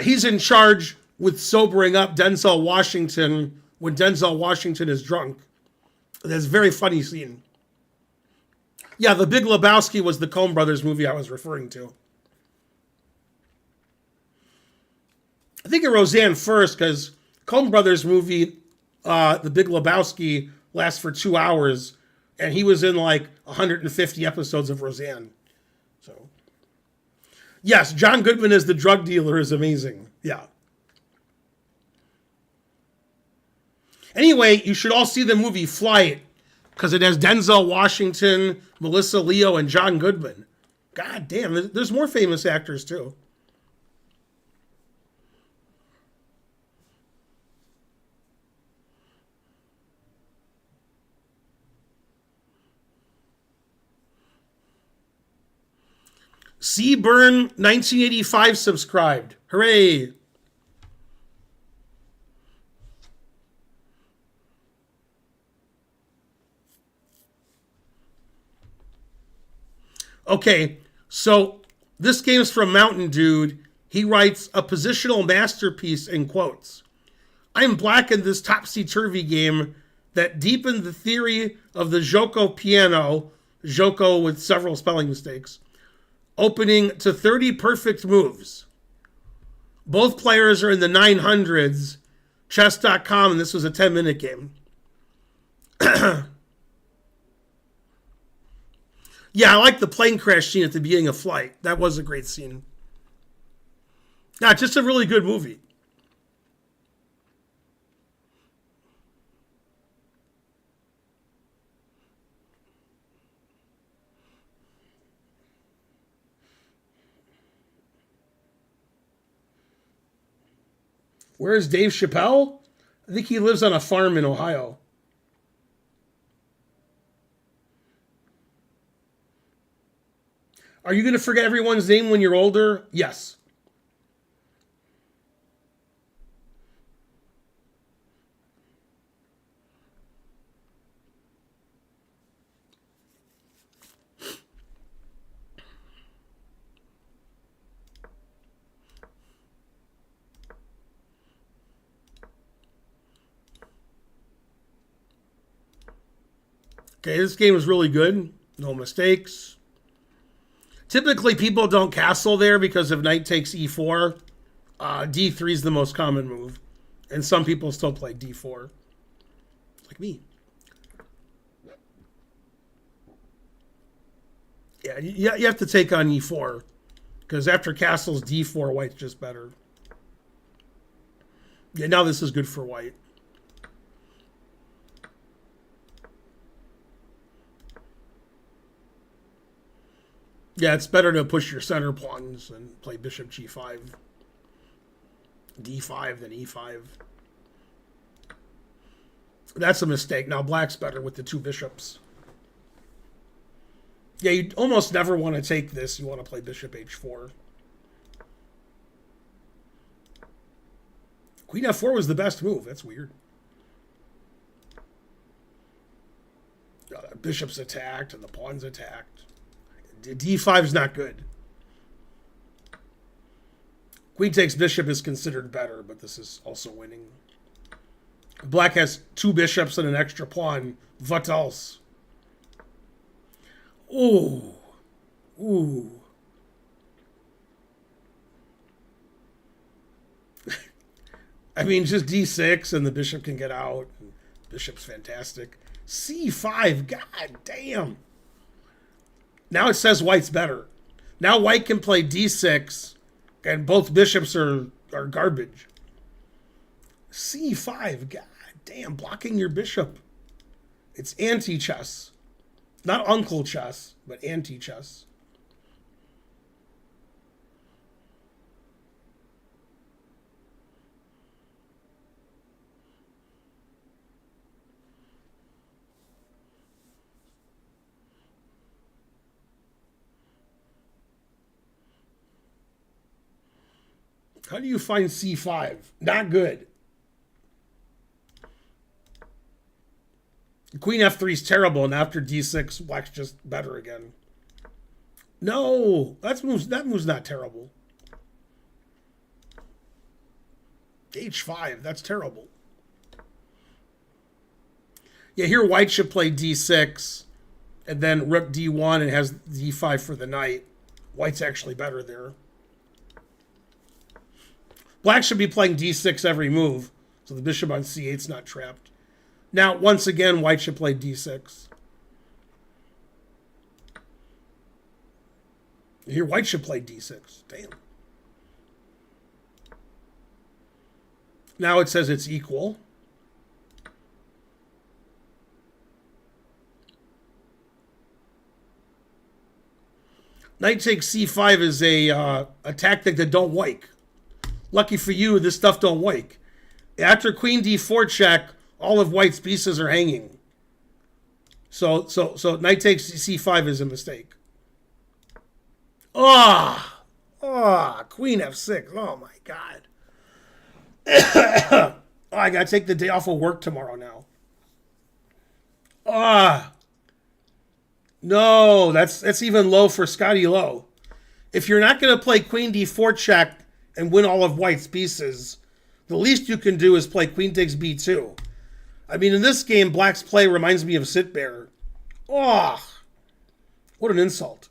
He's in charge with sobering up Denzel Washington when Denzel Washington is drunk. That's a very funny scene. Yeah, The Big Lebowski was the Coen Brothers movie I was referring to. I think of Roseanne first because Coen Brothers movie, The Big Lebowski, lasts for 2 hours, and he was in like 150 episodes of Roseanne. So, yes, John Goodman as the drug dealer is amazing. Yeah. Anyway, you should all see the movie Flight because it has Denzel Washington, Melissa Leo, and John Goodman. God damn, there's more famous actors too. Seaburn 1985 subscribed. Hooray. Okay, so this game's from Mountain Dude. He writes, a positional masterpiece in quotes. I'm black in this topsy-turvy game that deepened the theory of the Joko piano, Joko with several spelling mistakes, opening to 30 perfect moves. Both players are in the 900s, chess.com, and this was a 10-minute game. Yeah, I like the plane crash scene at the beginning of Flight. That was a great scene. Yeah, just a really good movie. Where is Dave Chappelle? I think he lives on a farm in Ohio. Are you going to forget everyone's name when you're older? Yes. Okay, this game is really good. No mistakes. Typically, people don't castle there because if knight takes e4, d3 is the most common move. And some people still play d4. Like me. Yeah, you have to take on e4. Because after castles, d4, white's just better. Yeah, now this is good for white. Yeah, it's better to push your center pawns and play bishop g5, d5, then e5. That's a mistake. Now black's better with the two bishops. Yeah, you almost never want to take this. You want to play bishop h4. Queen f4 was the best move. That's weird. Bishop's attacked and the pawn's attacked. d5 is not good. Queen takes bishop is considered better, but this is also winning. Black has two bishops and an extra pawn. What else? Ooh. Ooh. I mean, just d6 and the bishop can get out. Bishop's fantastic. c5, god damn. Now it says white's better. Now white can play d6, and both bishops are garbage. c5, god damn, blocking your bishop. It's anti-chess. Not uncle chess, but anti-chess. How do you find c5? Not good. Queen f3 is terrible, and after d6, black's just better again. No, that move's not terrible. h5, that's terrible. Yeah, here white should play d6, and then rook d1, and has d5 for the knight. White's actually better there. Black should be playing d6 every move, so the bishop on c8's not trapped. Now, once again, white should play d6. Here, white should play d6. Damn. Now it says it's equal. Knight takes c5 is a tactic that don't work. Lucky for you, this stuff don't work. After queen d4 check, all of white's pieces are hanging. So knight takes c5 is a mistake. Queen f6. Oh my god. I gotta take the day off of work tomorrow now. No, that's even low for Scotty Lowe. If you're not gonna play queen d4 check and win all of white's pieces, the least you can do is play queen takes b2. I mean, in this game, black's play reminds me of sit bear. What an insult.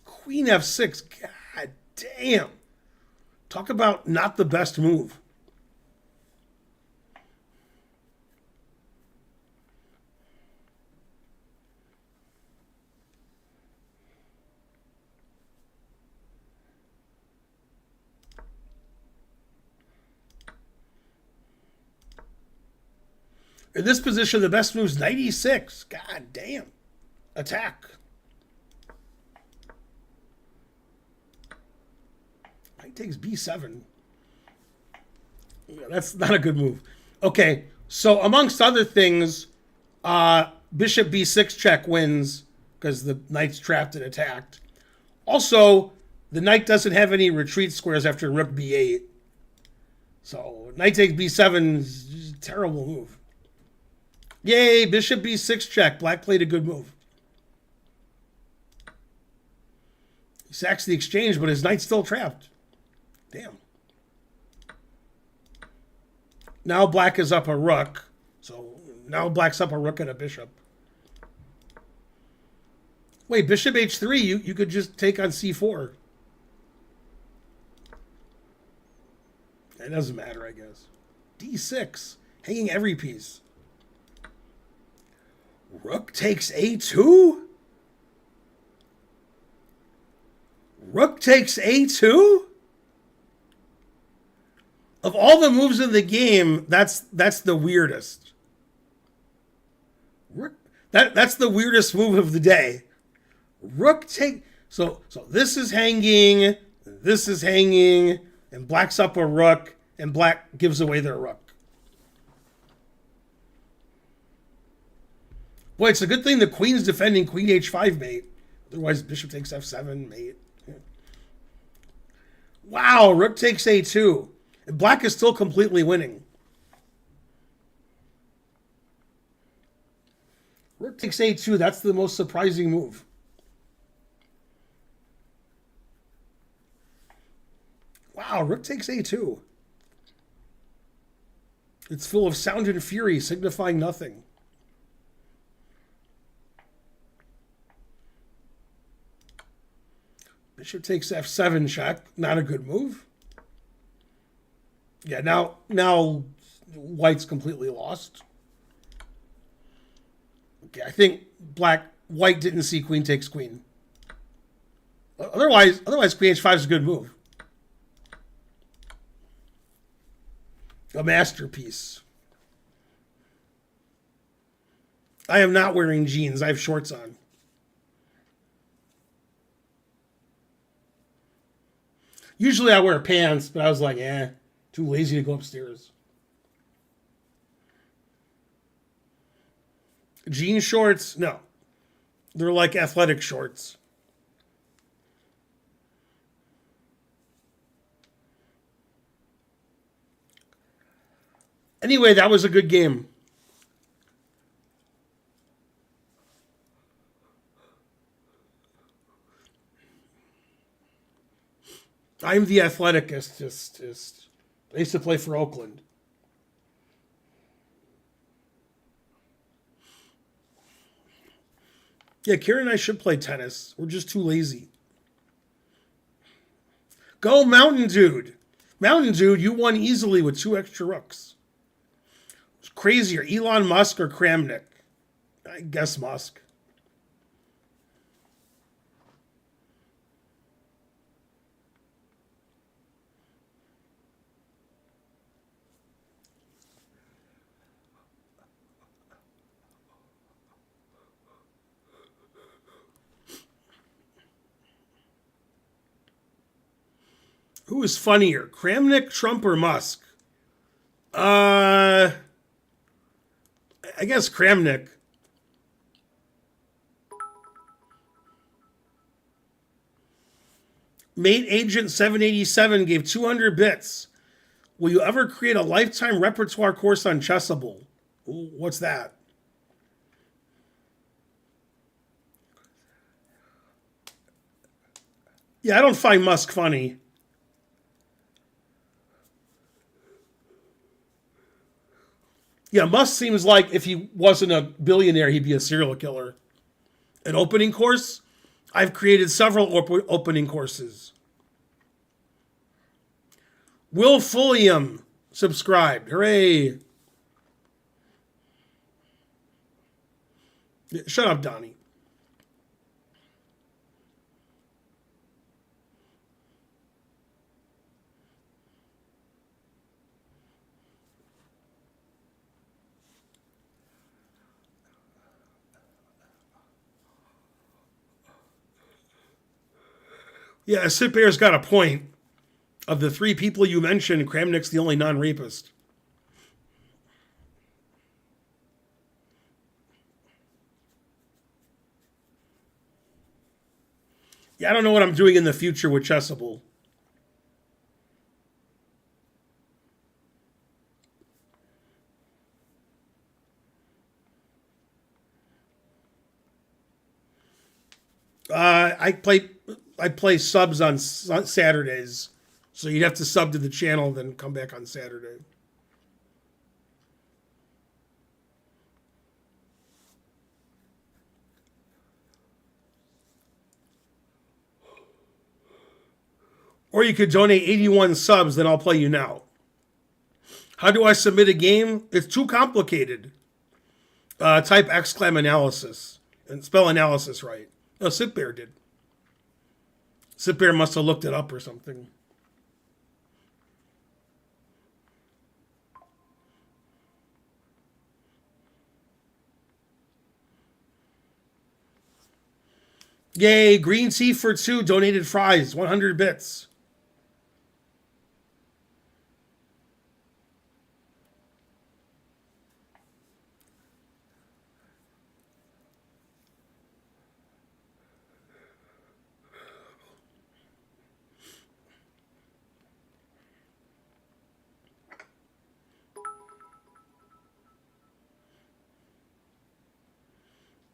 Queen f6, god damn. Talk about not the best move. In this position, the best move is knight e6. God damn. Attack. Knight takes b7. Yeah, that's not a good move. Okay, so amongst other things, bishop b6 check wins because the knight's trapped and attacked. Also, the knight doesn't have any retreat squares after rook b8. So knight takes b7 is a terrible move. Yay, bishop b6 check. Black played a good move. He sacks the exchange, but his knight's still trapped. Damn. Now black is up a rook. So now black's up a rook and a bishop. Wait, bishop h3, you could just take on c4. It doesn't matter, I guess. d6, hanging every piece. Rook takes a2? Rook takes a2? Of all the moves in the game, that's the weirdest. That's the weirdest move of the day. Rook take... So this is hanging, and black's up a rook, and black gives away their rook. Boy, it's a good thing the queen's defending queen h5 mate. Otherwise, bishop takes f7 mate. Wow, rook takes a2. And black is still completely winning. Rook takes a2. That's the most surprising move. Wow, rook takes a2. It's full of sound and fury, signifying nothing. Bishop takes f7 check. Not a good move. Yeah, now white's completely lost. Okay, I think white didn't see queen takes queen. Otherwise, Queen H5 is a good move. A masterpiece. I am not wearing jeans. I have shorts on. Usually I wear pants, but I was like, too lazy to go upstairs. Jean shorts? No. They're like athletic shorts. Anyway, that was a good game. I'm the athleticist. I used to play for Oakland. Yeah, Karen and I should play tennis. We're just too lazy. Go Mountain Dude. Mountain Dude, you won easily with 2 extra rooks. It's crazier, Elon Musk or Kramnik? I guess Musk. Who is funnier, Kramnik, Trump, or Musk? I guess Kramnik. Mate Agent 787 gave 200 bits. Will you ever create a lifetime repertoire course on Chessable? Ooh, what's that? Yeah, I don't find Musk funny. Yeah, Musk seems like if he wasn't a billionaire, he'd be a serial killer. An opening course? I've created several opening courses. Will Fulliam subscribed. Hooray. Shut up, Donnie. Yeah, Sit Bear's got a point. Of the 3 people you mentioned, Kramnik's the only non-rapist. Yeah, I don't know what I'm doing in the future with Chessable. I play subs on Saturdays, so you'd have to sub to the channel, then come back on Saturday. Or you could donate 81 subs, then I'll play you now. How do I submit a game? It's too complicated. Type exclam analysis and spell analysis right. No, Sit Bear did. Sit Bear must have looked it up or something. Yay, Green Tea for 2 donated fries, 100 bits.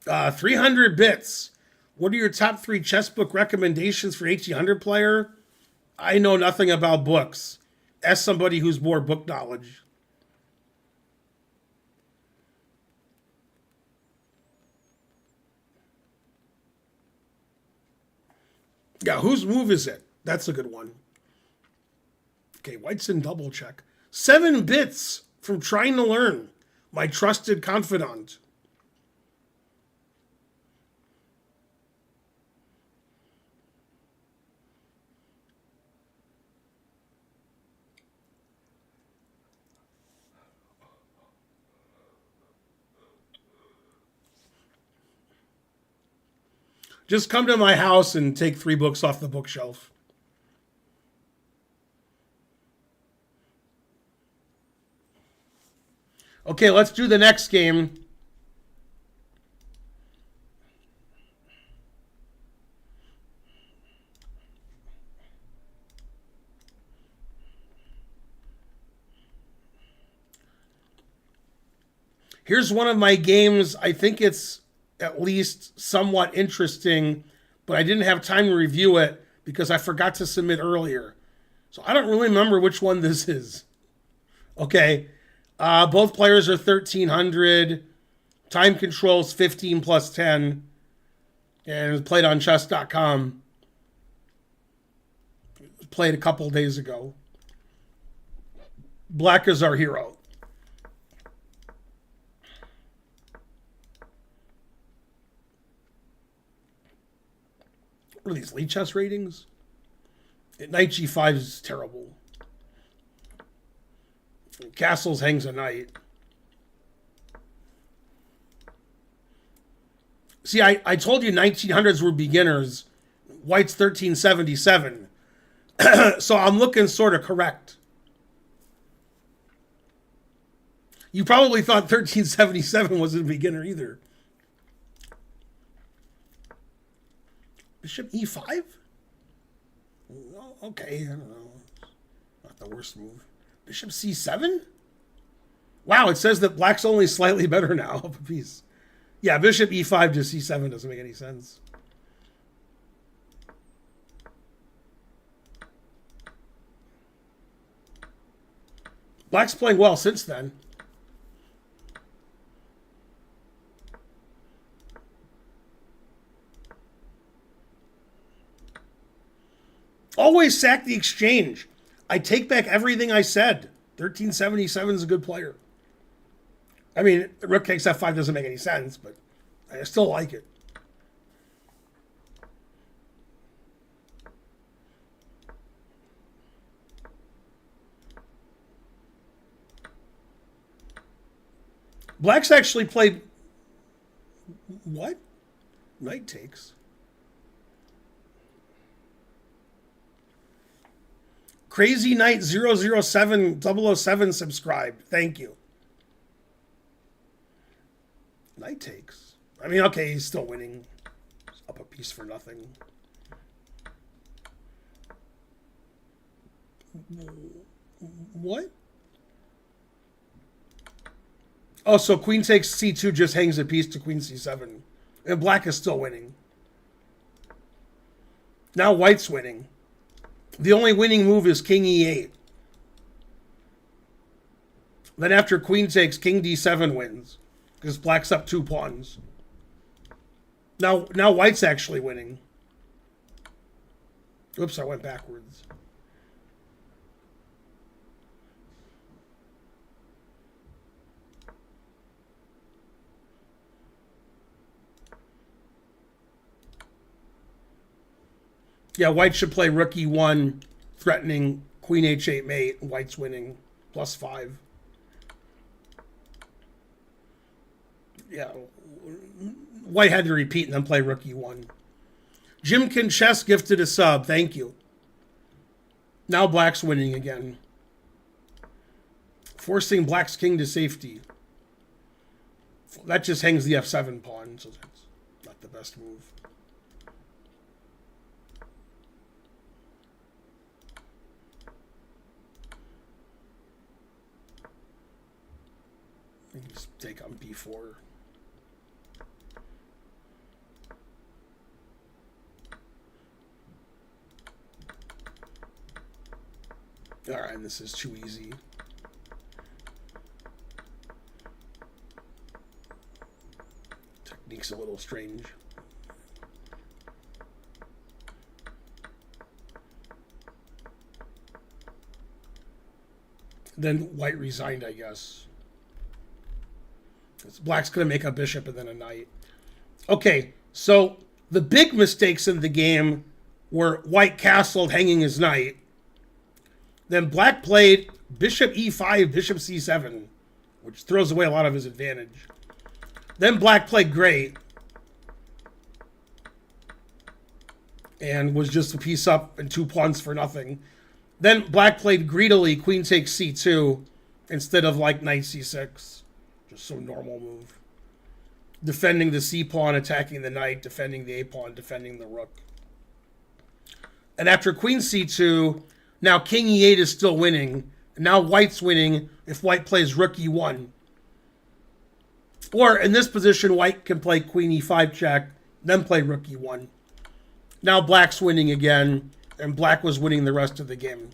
Uh, 300 bits. What are your top 3 chess book recommendations for 1800 player? I know nothing about books. Ask somebody who's more book knowledge. Yeah, whose move is it? That's a good one. Okay, White's in double check. 7 bits from Trying to Learn. My trusted confidant. Just come to my house and take 3 books off the bookshelf. Okay, let's do the next game. Here's one of my games. I think it's at least somewhat interesting, but I didn't have time to review it because I forgot to submit earlier. So I don't really remember which one this is. Okay. Both players are 1,300. Time controls 15 plus 10. And it was played on chess.com. Played a couple days ago. Black is our hero. What are these, lead chess ratings? Knight g5 is terrible. Castles hangs a knight. See, I told you 1900s were beginners. White's 1377. So I'm looking sort of correct. You probably thought 1377 wasn't a beginner either. Bishop e5? Okay, I don't know. Not the worst move. Bishop c7? Wow, it says that black's only slightly better now of a piece. Yeah, bishop e5 to c7 doesn't make any sense. Black's playing well since then. Always sack the exchange. I take back everything I said. 1377 is a good player. I mean, rook takes f5 doesn't make any sense, but I still like it. Black's actually played... What? Knight takes. Crazy Knight 007 007 subscribed. Thank you. Knight takes. I mean, okay, he's still winning. He's up a piece for nothing. What? Oh, so queen takes c2 just hangs a piece to queen c7. And black is still winning. Now white's winning. The only winning move is king e8. Then after queen takes, king d7 wins. Because black's up 2 pawns. Now white's actually winning. Oops, I went backwards. Yeah, white should play rook e1, threatening queen h8 mate. White's winning, +5. Yeah, white had to repeat and then play rook e1. Jim Can Chess gifted a sub. Thank you. Now black's winning again. Forcing black's king to safety. That just hangs the f7 pawn, so that's not the best move. Just take on b4. All right, this is too easy. Technique's a little strange. Then white resigned, I guess. Black's going to make a bishop and then a knight. Okay, so the big mistakes in the game were white castled hanging his knight. Then black played bishop e5, bishop c7, which throws away a lot of his advantage. Then black played great. and was just a piece up and 2 pawns for nothing. Then black played greedily queen takes c2 instead of like knight c6. Just so normal move. Defending the c pawn, attacking the knight, defending the a pawn, defending the rook. And after queen c2, now king e8 is still winning. Now white's winning if white plays rook e1. Or in this position, white can play queen e5 check, then play rook e1. Now black's winning again, and black was winning the rest of the game.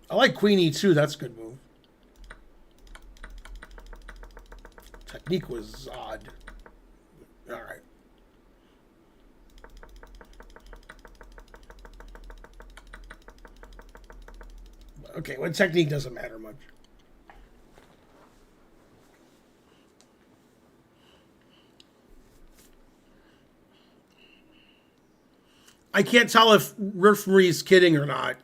I like queen e2, that's a good move. Technique was odd. All right. Okay, well, technique doesn't matter much. I can't tell if referee's kidding or not.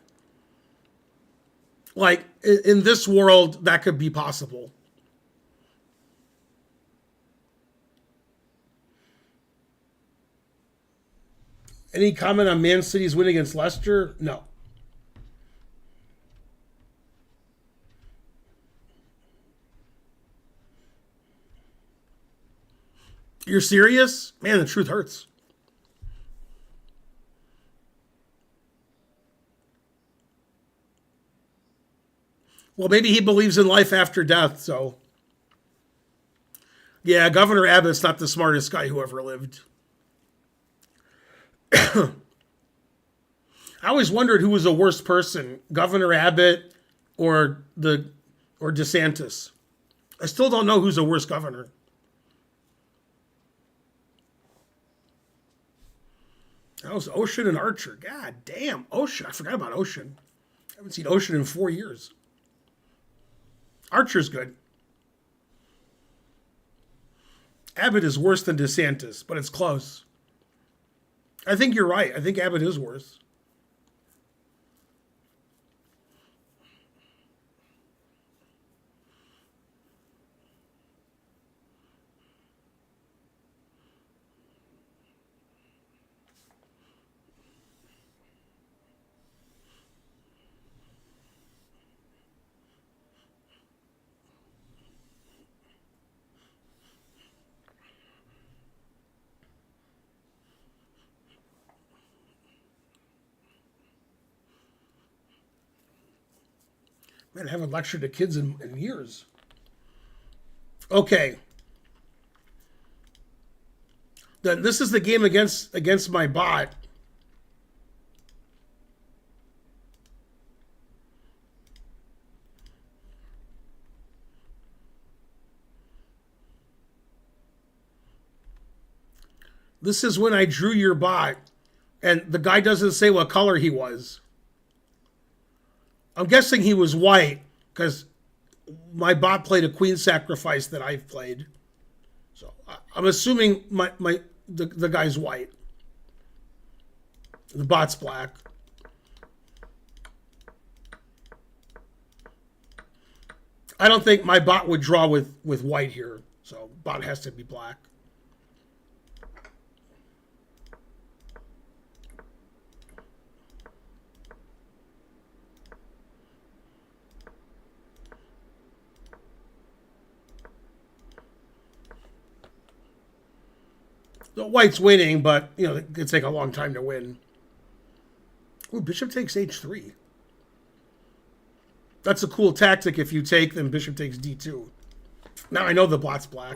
Like, in this world, that could be possible. Any comment on Man City's win against Leicester? No. You're serious? Man, the truth hurts. Well, maybe he believes in life after death, so. Yeah, Governor Abbott's not the smartest guy who ever lived. I always wondered who was a worse person, Governor Abbott or DeSantis. I still don't know who's a worse governor. That was Ocean and Archer. God damn, Ocean. I forgot about Ocean. I haven't seen Ocean in 4 years. Archer's good. Abbott is worse than DeSantis, but it's close. I think you're right. I think Abbott is worse. Man, I haven't lectured to kids in years. Okay. Then this is the game against my bot. This is when I drew your bot, and the guy doesn't say what color he was. I'm guessing he was white because my bot played a queen sacrifice that I've played. So I'm assuming the guy's white. The bot's black. I don't think my bot would draw with white here. So bot has to be black. The white's winning, but it could take a long time to win. Ooh, bishop takes h3. That's a cool tactic. If you take, then bishop takes d2. Now I know the bot's black.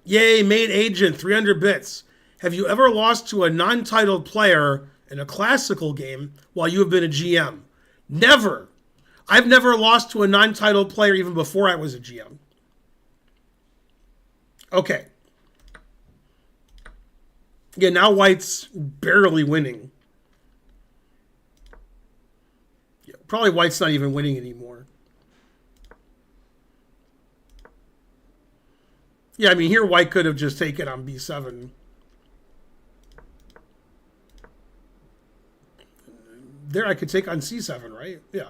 Yay, made agent, 300 bits. Have you ever lost to a non-titled player in a classical game while you have been a GM? Never. I've never lost to a non-titled player even before I was a GM. Okay. Yeah, now white's barely winning. Yeah, probably white's not even winning anymore. Yeah, I mean, here white could have just taken on b7. There I could take on c7, right? Yeah.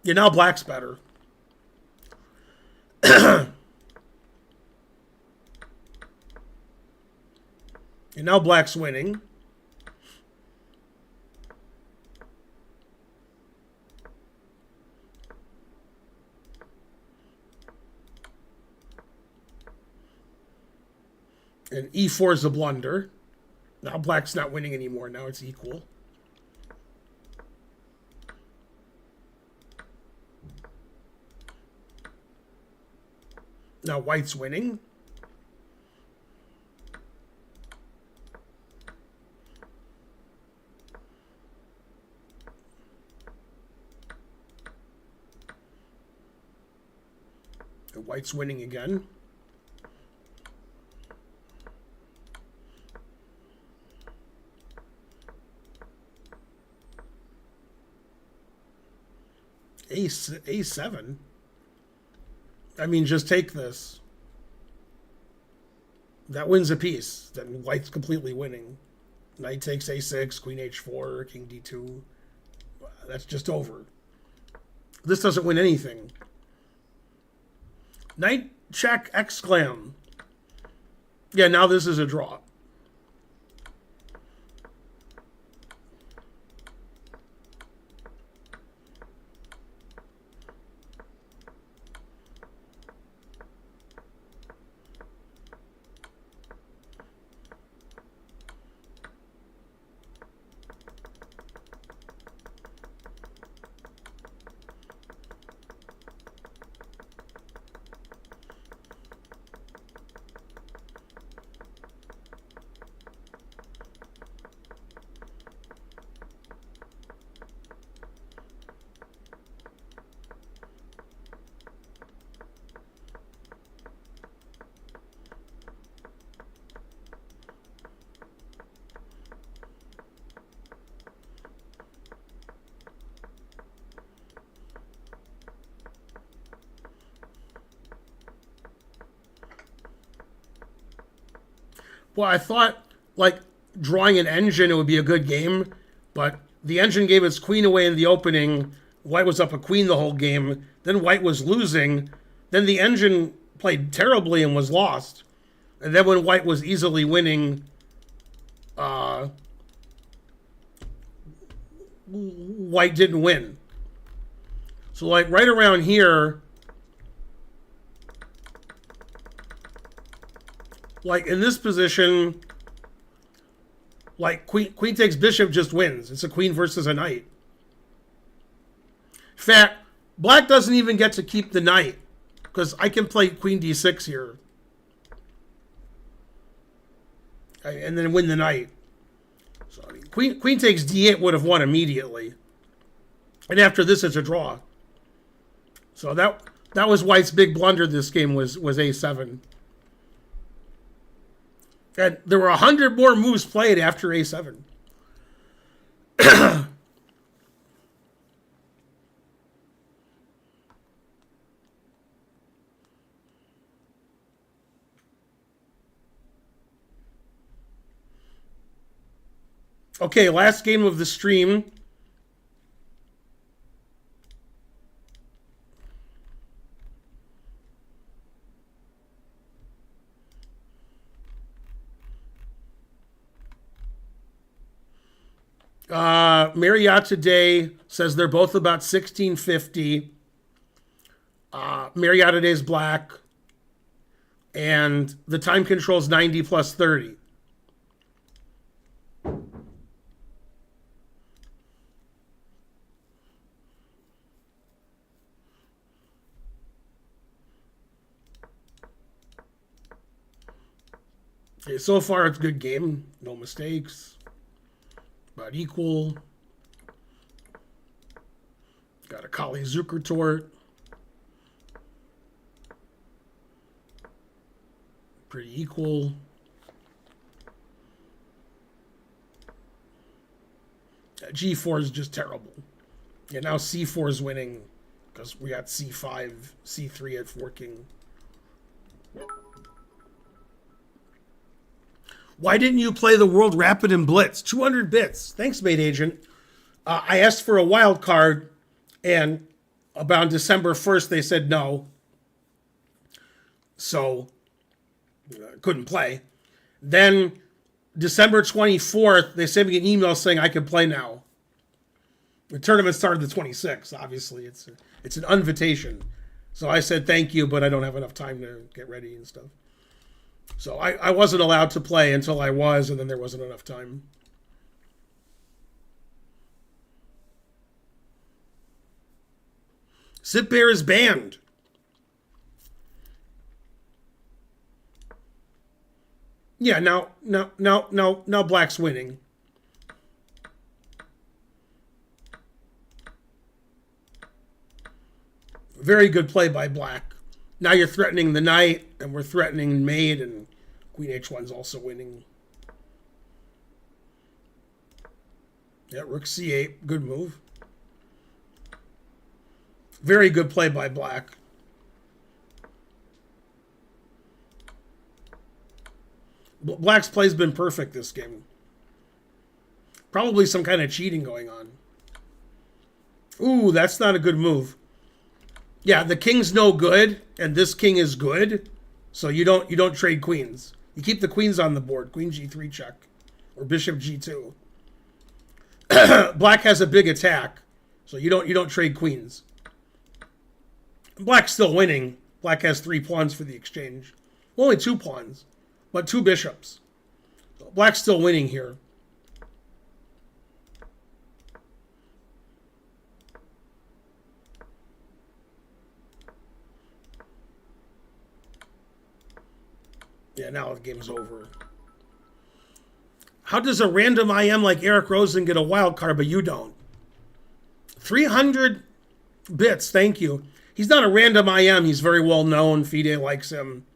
Yeah, now black's better. And now black's winning. And e4 is a blunder. Now black's not winning anymore. Now it's equal. Now white's winning. And white's winning again. A7. I mean, just take this. That wins a piece. Then white's completely winning. Knight takes A6, queen H4, king D2. That's just over. This doesn't win anything. Knight check exclam. Yeah, now this is a draw. Well, I thought, like, drawing an engine, it would be a good game, but the engine gave its queen away in the opening. White was up a queen the whole game. Then white was losing. Then the engine played terribly and was lost. And then when white was easily winning, white didn't win. So, like, right around here, like, in this position, like, queen takes bishop just wins. It's a queen versus a knight. In fact, black doesn't even get to keep the knight, because I can play queen d6 here. And then win the knight. So, I mean, queen takes d8 would have won immediately. And after this, it's a draw. So that was white's big blunder this game, was a7. And there were 100 more moves played after a7. Okay, last game of the stream. Marriott today says they're both about 1650. Marriott today is black. And the time control is 90 plus 30. Okay, so far it's a good game. No mistakes. About equal. Got a Kali Zukertort. Pretty equal. G4 is just terrible. Yeah, now C4 is winning because we got C5, C3 at forking. Why didn't you play the World Rapid and Blitz? 200 bits. Thanks, Mate Agent. I asked for a wild card, and about December 1st, they said no. So, couldn't play. Then December 24th, they sent me an email saying I could play now. The tournament started the 26th. Obviously, it's an invitation. So I said thank you, but I don't have enough time to get ready and stuff. So I wasn't allowed to play until I was, and then there wasn't enough time. Sit Bear is banned. Yeah, now Black's winning. Very good play by Black. Now you're threatening the knight, and we're threatening mate, and Queen H1's also winning. Yeah, Rook C8, good move. Very good play by Black. Black's play's been perfect this game. Probably some kind of cheating going on. Ooh, that's not a good move. Yeah, the king's no good, and this king is good. So you don't trade queens. You keep the queens on the board. Queen G3 check. Or Bishop G2. Black has a big attack. So you don't trade queens. Black's still winning. Black has 3 pawns for the exchange. Well, only 2 pawns, but 2 bishops. So Black's still winning here. Yeah, now the game's over. How does a random IM like Eric Rosen get a wild card, but you don't? 300 bits, thank you. He's not a random IM. He's very well known. FIDE likes him.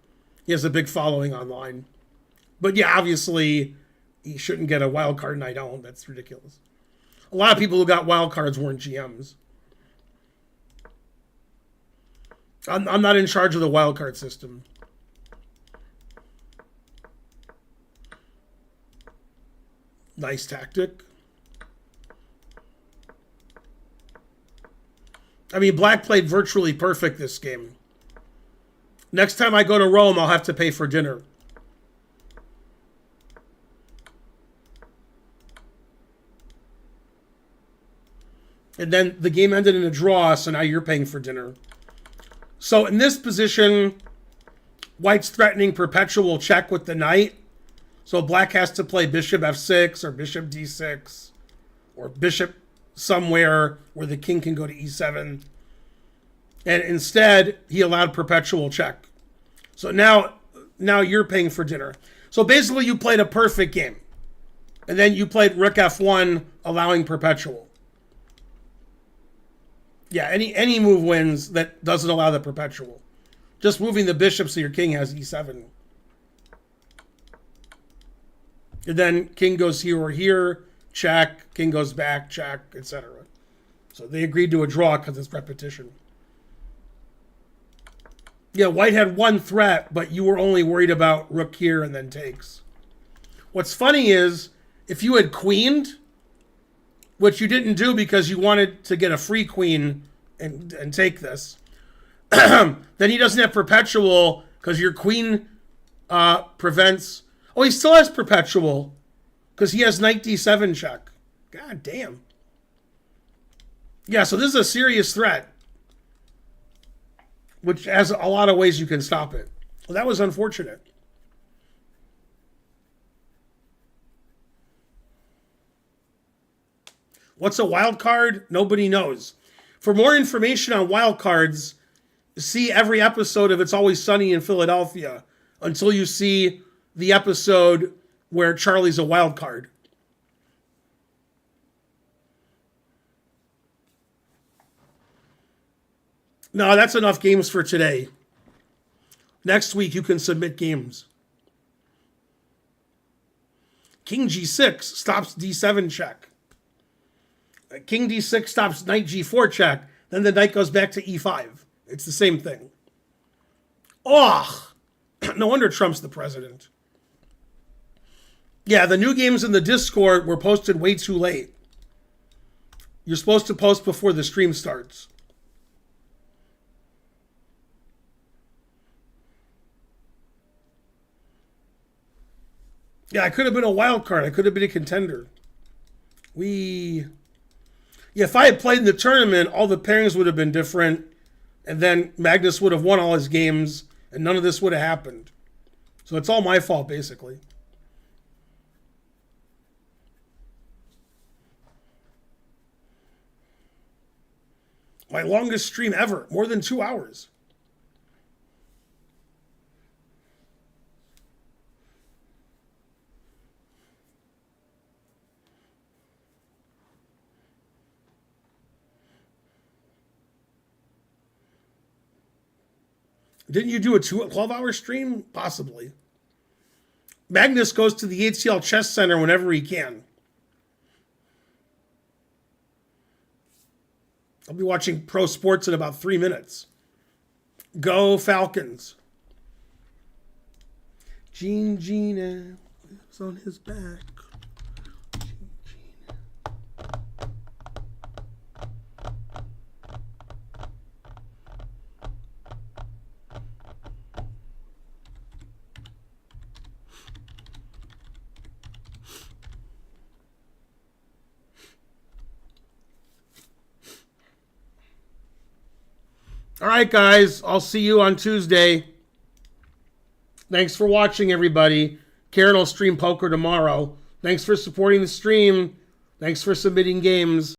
He has a big following online. But yeah, obviously, he shouldn't get a wild card, and I don't. That's ridiculous. A lot of people who got wild cards weren't GMs. I'm not in charge of the wild card system. Nice tactic. I mean, Black played virtually perfect this game. Next time I go to Rome, I'll have to pay for dinner. And then the game ended in a draw, so now you're paying for dinner. So in this position, White's threatening perpetual check with the knight. So Black has to play Bishop F6 or Bishop D6 or Bishop somewhere where the king can go to E7. And instead, he allowed perpetual check. So now you're paying for dinner. So basically, you played a perfect game. And then you played Rook F1, allowing perpetual. Yeah, any move wins that doesn't allow the perpetual. Just moving the bishop so your king has E7. And then king goes here or here, check, king goes back, check, etc. So they agreed to a draw because it's repetition. Yeah, White had 1 threat, but you were only worried about rook here and then takes. What's funny is, if you had queened, which you didn't do because you wanted to get a free queen and take this, then he doesn't have perpetual because your queen prevents... Oh, he still has perpetual because he has knight d7 check. God damn. Yeah, so this is a serious threat, which has a lot of ways you can stop it. Well, that was unfortunate. What's a wild card? Nobody knows. For more information on wild cards, see every episode of It's Always Sunny in Philadelphia until you see the episode where Charlie's a wild card. No, that's enough games for today. Next week, you can submit games. King G6 stops D7 check. King D6 stops knight G4 check. Then the knight goes back to E5. It's the same thing. Oh, no wonder Trump's the president. Yeah, the new games in the Discord were posted way too late. You're supposed to post before the stream starts. Yeah, I could have been a wild card. I could have been a contender. Yeah, if I had played in the tournament, all the pairings would have been different, and then Magnus would have won all his games, and none of this would have happened. So it's all my fault, basically. My longest stream ever, more than 2 hours. Didn't you do a 12-hour stream? Possibly. Magnus goes to the HCL Chess Center whenever he can. I'll be watching pro sports in about 3 minutes. Go Falcons. Gene lives on his back. Gene. All right, guys. I'll see you on Tuesday. Thanks for watching, everybody. Karen will stream poker tomorrow. Thanks for supporting the stream. Thanks for submitting games.